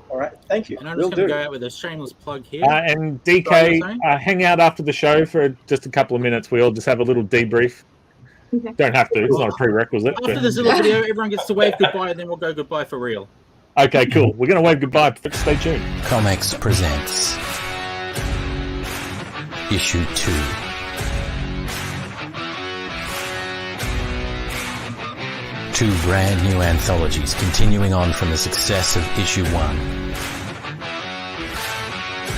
All right. Thank you. And I'm just going to go out with a shameless plug here. And DK, hang out after the show for just a couple of minutes. We all just have a little debrief. Okay. Don't have to. It's not a prerequisite. After this little video, everyone gets to wave goodbye, and then we'll go goodbye for real. Okay, cool. We're going to wave goodbye. Stay tuned. ComX presents Issue 2. Two brand new anthologies continuing on from the success of Issue 1.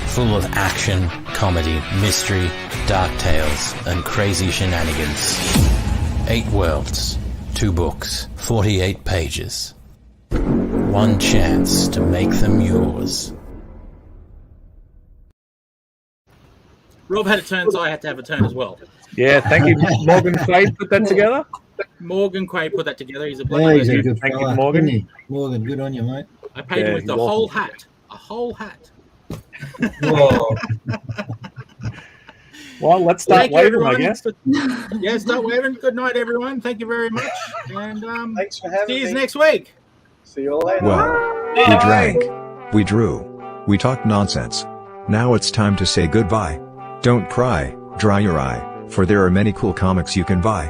Full of action, comedy, mystery, dark tales, and crazy shenanigans. 8 worlds, 2 books, 48 pages. One chance to make them yours. Rob had a turn, so I had to have a turn as well. Yeah, thank you. Morgan Quaid put that together. Morgan Quaid put that together. He's a Yeah, he's a good Thank fella, you, Morgan. isn't he? Morgan, good on you, mate. I paid him with the whole hat. A whole hat. Well, let's start waving, I guess. Yeah, start waving. Good night, everyone. Thank you very much. And thanks for having me. see you next week. See you all later. Well, we drank, we drew, we talked nonsense. Now it's time to say goodbye. Don't cry, dry your eye, for there are many cool comics you can buy.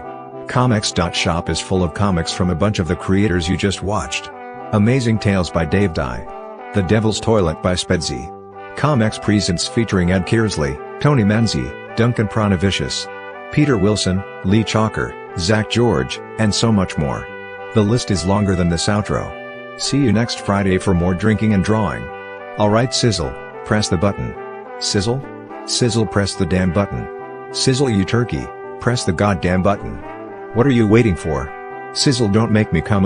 ComX.shop is full of comics from a bunch of the creators you just watched. Amazing Tales by Dave Dye. The Devil's Toilet by Spedsy. ComX Presents featuring Ed Kearsley, Tony Manzi, Duncan Pranavicius, Peter Wilson, Lee Chalker, Zach George, and so much more. The list is longer than this outro. See you next Friday for more drinking and drawing. Alright Sizzle, press the button. Sizzle? Sizzle, press the damn button. Sizzle, you turkey, press the goddamn button. What are you waiting for? Sizzle, don't make me come over.